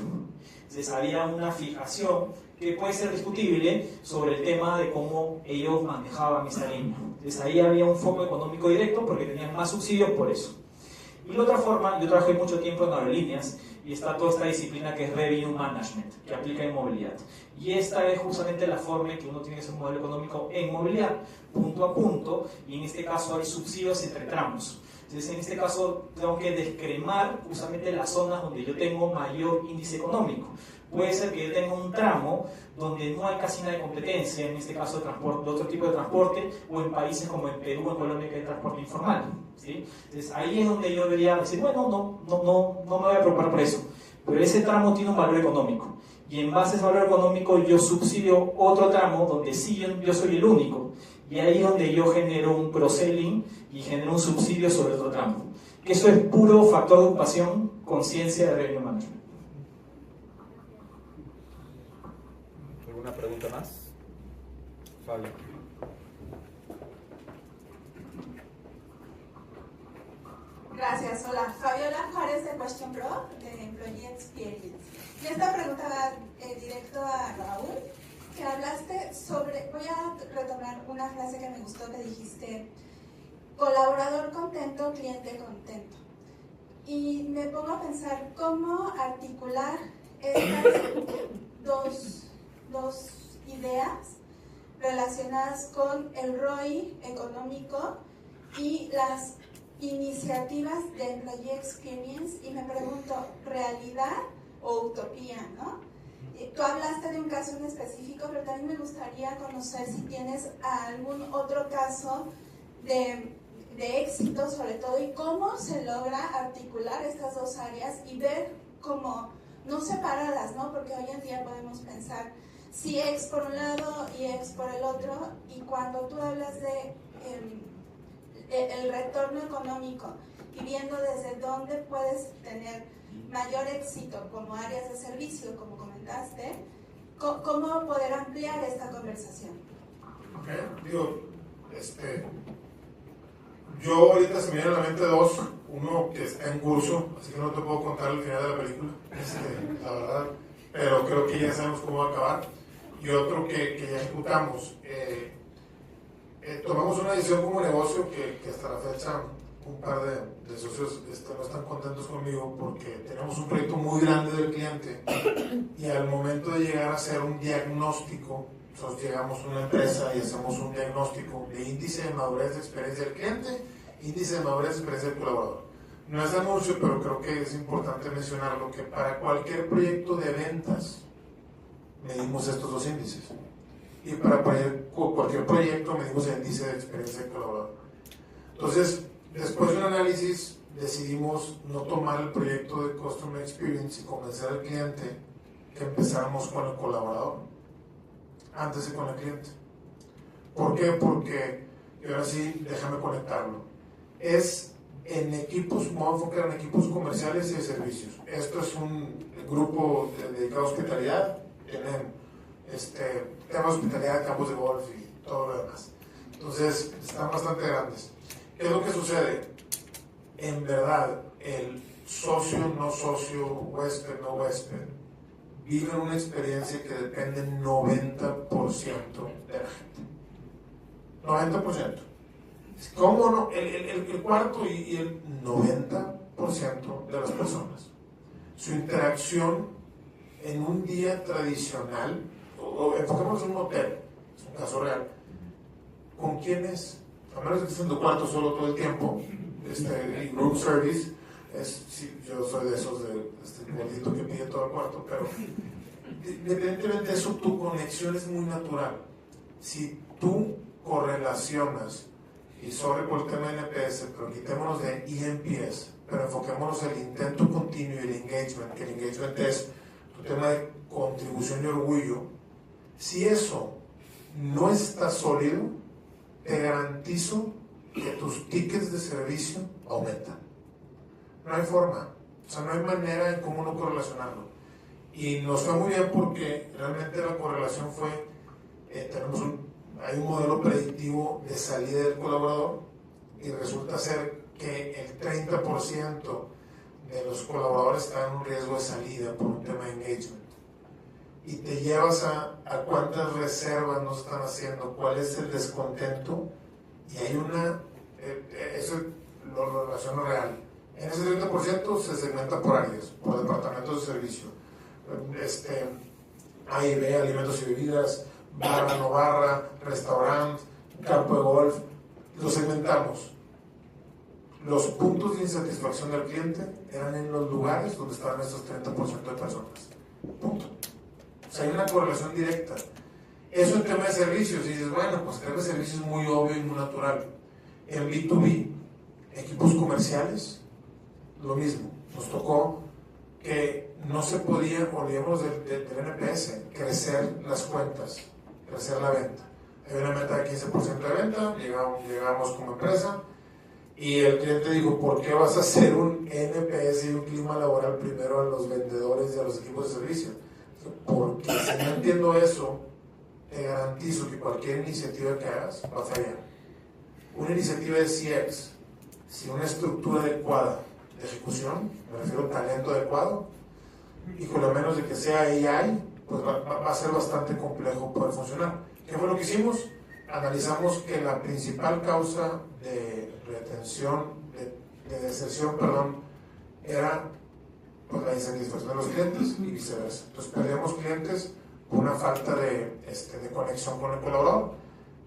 Entonces, había una fijación que puede ser discutible sobre el tema de cómo ellos manejaban esta línea. Entonces, ahí había un foco económico directo porque tenían más subsidios por eso. Y la otra forma, yo trabajé mucho tiempo en aerolíneas y está toda esta disciplina que es Revenue Management, que aplica en movilidad. Y esta es justamente la forma en que uno tiene que hacer un modelo económico en movilidad, punto a punto, y en este caso hay subsidios entre tramos. Entonces, en este caso, tengo que descremar justamente las zonas donde yo tengo mayor índice económico. Puede ser que yo tenga un tramo donde no hay casi nada de competencia, en este caso de, transporte, de otro tipo de transporte, o en países como en Perú o en Colombia que hay transporte informal, ¿sí? Entonces ahí es donde yo debería decir, bueno, no me voy a preocupar por eso, pero ese tramo tiene un valor económico, y en base a ese valor económico yo subsidio otro tramo donde sí yo soy el único, y ahí es donde yo genero un cross-selling y genero un subsidio sobre otro tramo. Que eso es puro factor de ocupación, conciencia de revenue management. ¿Alguna pregunta más? Fabio. Gracias, hola. Fabiola Juárez de Question Pro, de Employee Experience. Y esta pregunta va directo a Raúl, que hablaste sobre, voy a retomar una frase que me gustó, que dijiste, colaborador contento, cliente contento. Y me pongo a pensar cómo articular estas dos ideas relacionadas con el ROI económico y las iniciativas de Employee Experience, y me pregunto, ¿realidad o utopía, no? Tú hablaste de un caso en específico, pero también me gustaría conocer si tienes algún otro caso de éxito, sobre todo, y cómo se logra articular estas dos áreas y ver como no separadas, ¿no? Porque hoy en día podemos pensar CX por un lado y X por el otro, y cuando tú hablas de el retorno económico y viendo desde dónde puedes tener mayor éxito como áreas de servicio, como comentaste, ¿cómo poder ampliar esta conversación? Ok, digo, yo ahorita se me vienen a la mente dos, uno que está en curso, así que no te puedo contar el final de la película, la verdad, pero creo que ya sabemos cómo va a acabar, y otro que ya ejecutamos. Tomamos una decisión como negocio que hasta la fecha un par de socios no están contentos conmigo, porque tenemos un proyecto muy grande del cliente y al momento de llegar a hacer un diagnóstico, nosotros llegamos a una empresa y hacemos un diagnóstico de índice de madurez de experiencia del cliente, índice de madurez de experiencia del colaborador. No es anuncio, pero creo que es importante mencionarlo, que para cualquier proyecto de ventas medimos estos dos índices. Y para cualquier proyecto medimos el índice de experiencia del colaborador. Entonces, después de un análisis decidimos no tomar el proyecto de Customer Experience y convencer al cliente que empezáramos con el colaborador antes de con el cliente. ¿Por qué? Porque, y ahora sí, déjame conectarlo, es en equipos, me voy a enfocar en equipos comerciales y de servicios. Esto es un grupo dedicado a hospitalidad, tienen temas de hospitalidad, campos de golf y todo lo demás. Entonces, están bastante grandes. ¿Qué es lo que sucede? En verdad, el socio, no socio, huésped, no huésped, viven una experiencia que depende 90% de la gente. 90%. ¿Cómo no? El cuarto y el 90% de las personas. Su interacción en un día tradicional, o enfoquémonos en un hotel, es un caso real, ¿con quién es? A menos que estés en tu cuarto solo todo el tiempo, room service, sí, yo soy de esos de gordito que pide todo el cuarto, pero independientemente de eso, tu conexión es muy natural. Si tú correlacionas, y sobre por el tema de NPS, pero quitémonos de ENPS, pero enfoquémonos en el intento continuo y el engagement, que el engagement es tu tema de contribución y orgullo. Si eso no está sólido, te garantizo que tus tickets de servicio aumentan. No hay forma, o sea, no hay manera en cómo no correlacionarlo. Y nos fue muy bien porque realmente la correlación fue, hay un modelo predictivo de salida del colaborador y resulta ser que el 30% de los colaboradores están en un riesgo de salida por un tema de engagement. Y te llevas a cuántas reservas nos están haciendo, cuál es el descontento, y hay eso lo relaciono real. En ese 30% se segmenta por áreas, por departamentos de servicio. A y B, alimentos y bebidas, barra, no barra, restaurante, campo de golf. Lo segmentamos. Los puntos de insatisfacción del cliente eran en los lugares donde estaban estos 30% de personas. Punto. O sea, hay una correlación directa. Eso en tema de servicios, y dices, bueno, pues el tema de servicios es muy obvio y muy natural. En B2B, equipos comerciales, lo mismo. Nos tocó que no se podía, olvidemos del NPS, crecer las cuentas, crecer la venta. Hay una meta de 15% de venta, llegamos como empresa, y el cliente dijo, ¿por qué vas a hacer un NPS y un clima laboral primero a los vendedores y a los equipos de servicio? Porque si no entiendo eso, te garantizo que cualquier iniciativa que hagas va a fallar. Una iniciativa de CX, sin una estructura adecuada de ejecución, me refiero a talento adecuado, y con lo menos de que sea AI, pues va a ser bastante complejo poder funcionar. ¿Qué fue lo que hicimos? Analizamos que la principal causa de retención, de deserción, era pues, la insatisfacción de los clientes y viceversa. Entonces perdíamos clientes por una falta de conexión con el colaborador.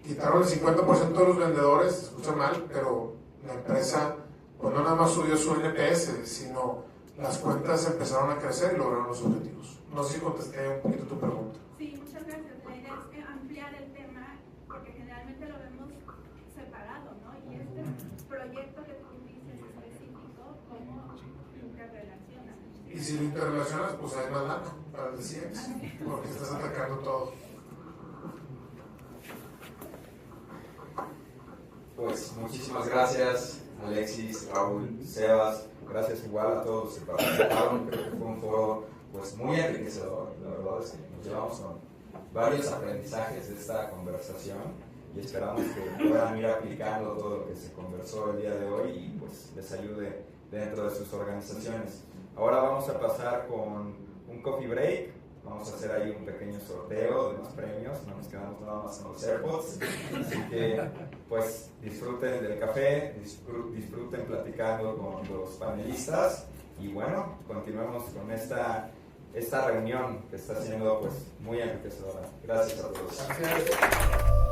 Quitaron el 50% de los vendedores, se escucha mal, pero la empresa pues, no nada más subió su NPS, sino las cuentas empezaron a crecer y lograron los objetivos. No sé si contesté un poquito tu pregunta. Sí, muchas gracias. La idea es ampliar el tema porque generalmente lo vemos separado, ¿no? Y este proyecto que tú dices específico, ¿cómo interrelaciona? Y si lo interrelacionas, pues hay más lana para el CX, porque estás atacando todo. Pues muchísimas gracias, Alexis, Raúl, Sebas. Gracias igual a todos los que participaron. Creo que fue un foro pues, muy enriquecedor. La verdad es que nos llevamos con varios aprendizajes de esta conversación y esperamos que puedan ir aplicando todo lo que se conversó el día de hoy y pues, les ayude dentro de sus organizaciones. Ahora vamos a pasar con un coffee break. Vamos a hacer ahí un pequeño sorteo de más premios. No nos quedamos nada más en los AirPods. Así que, pues, disfruten del café, disfruten platicando con los panelistas. Y bueno, continuemos con esta reunión que está siendo, pues, muy enriquecedora. Gracias a todos. Gracias.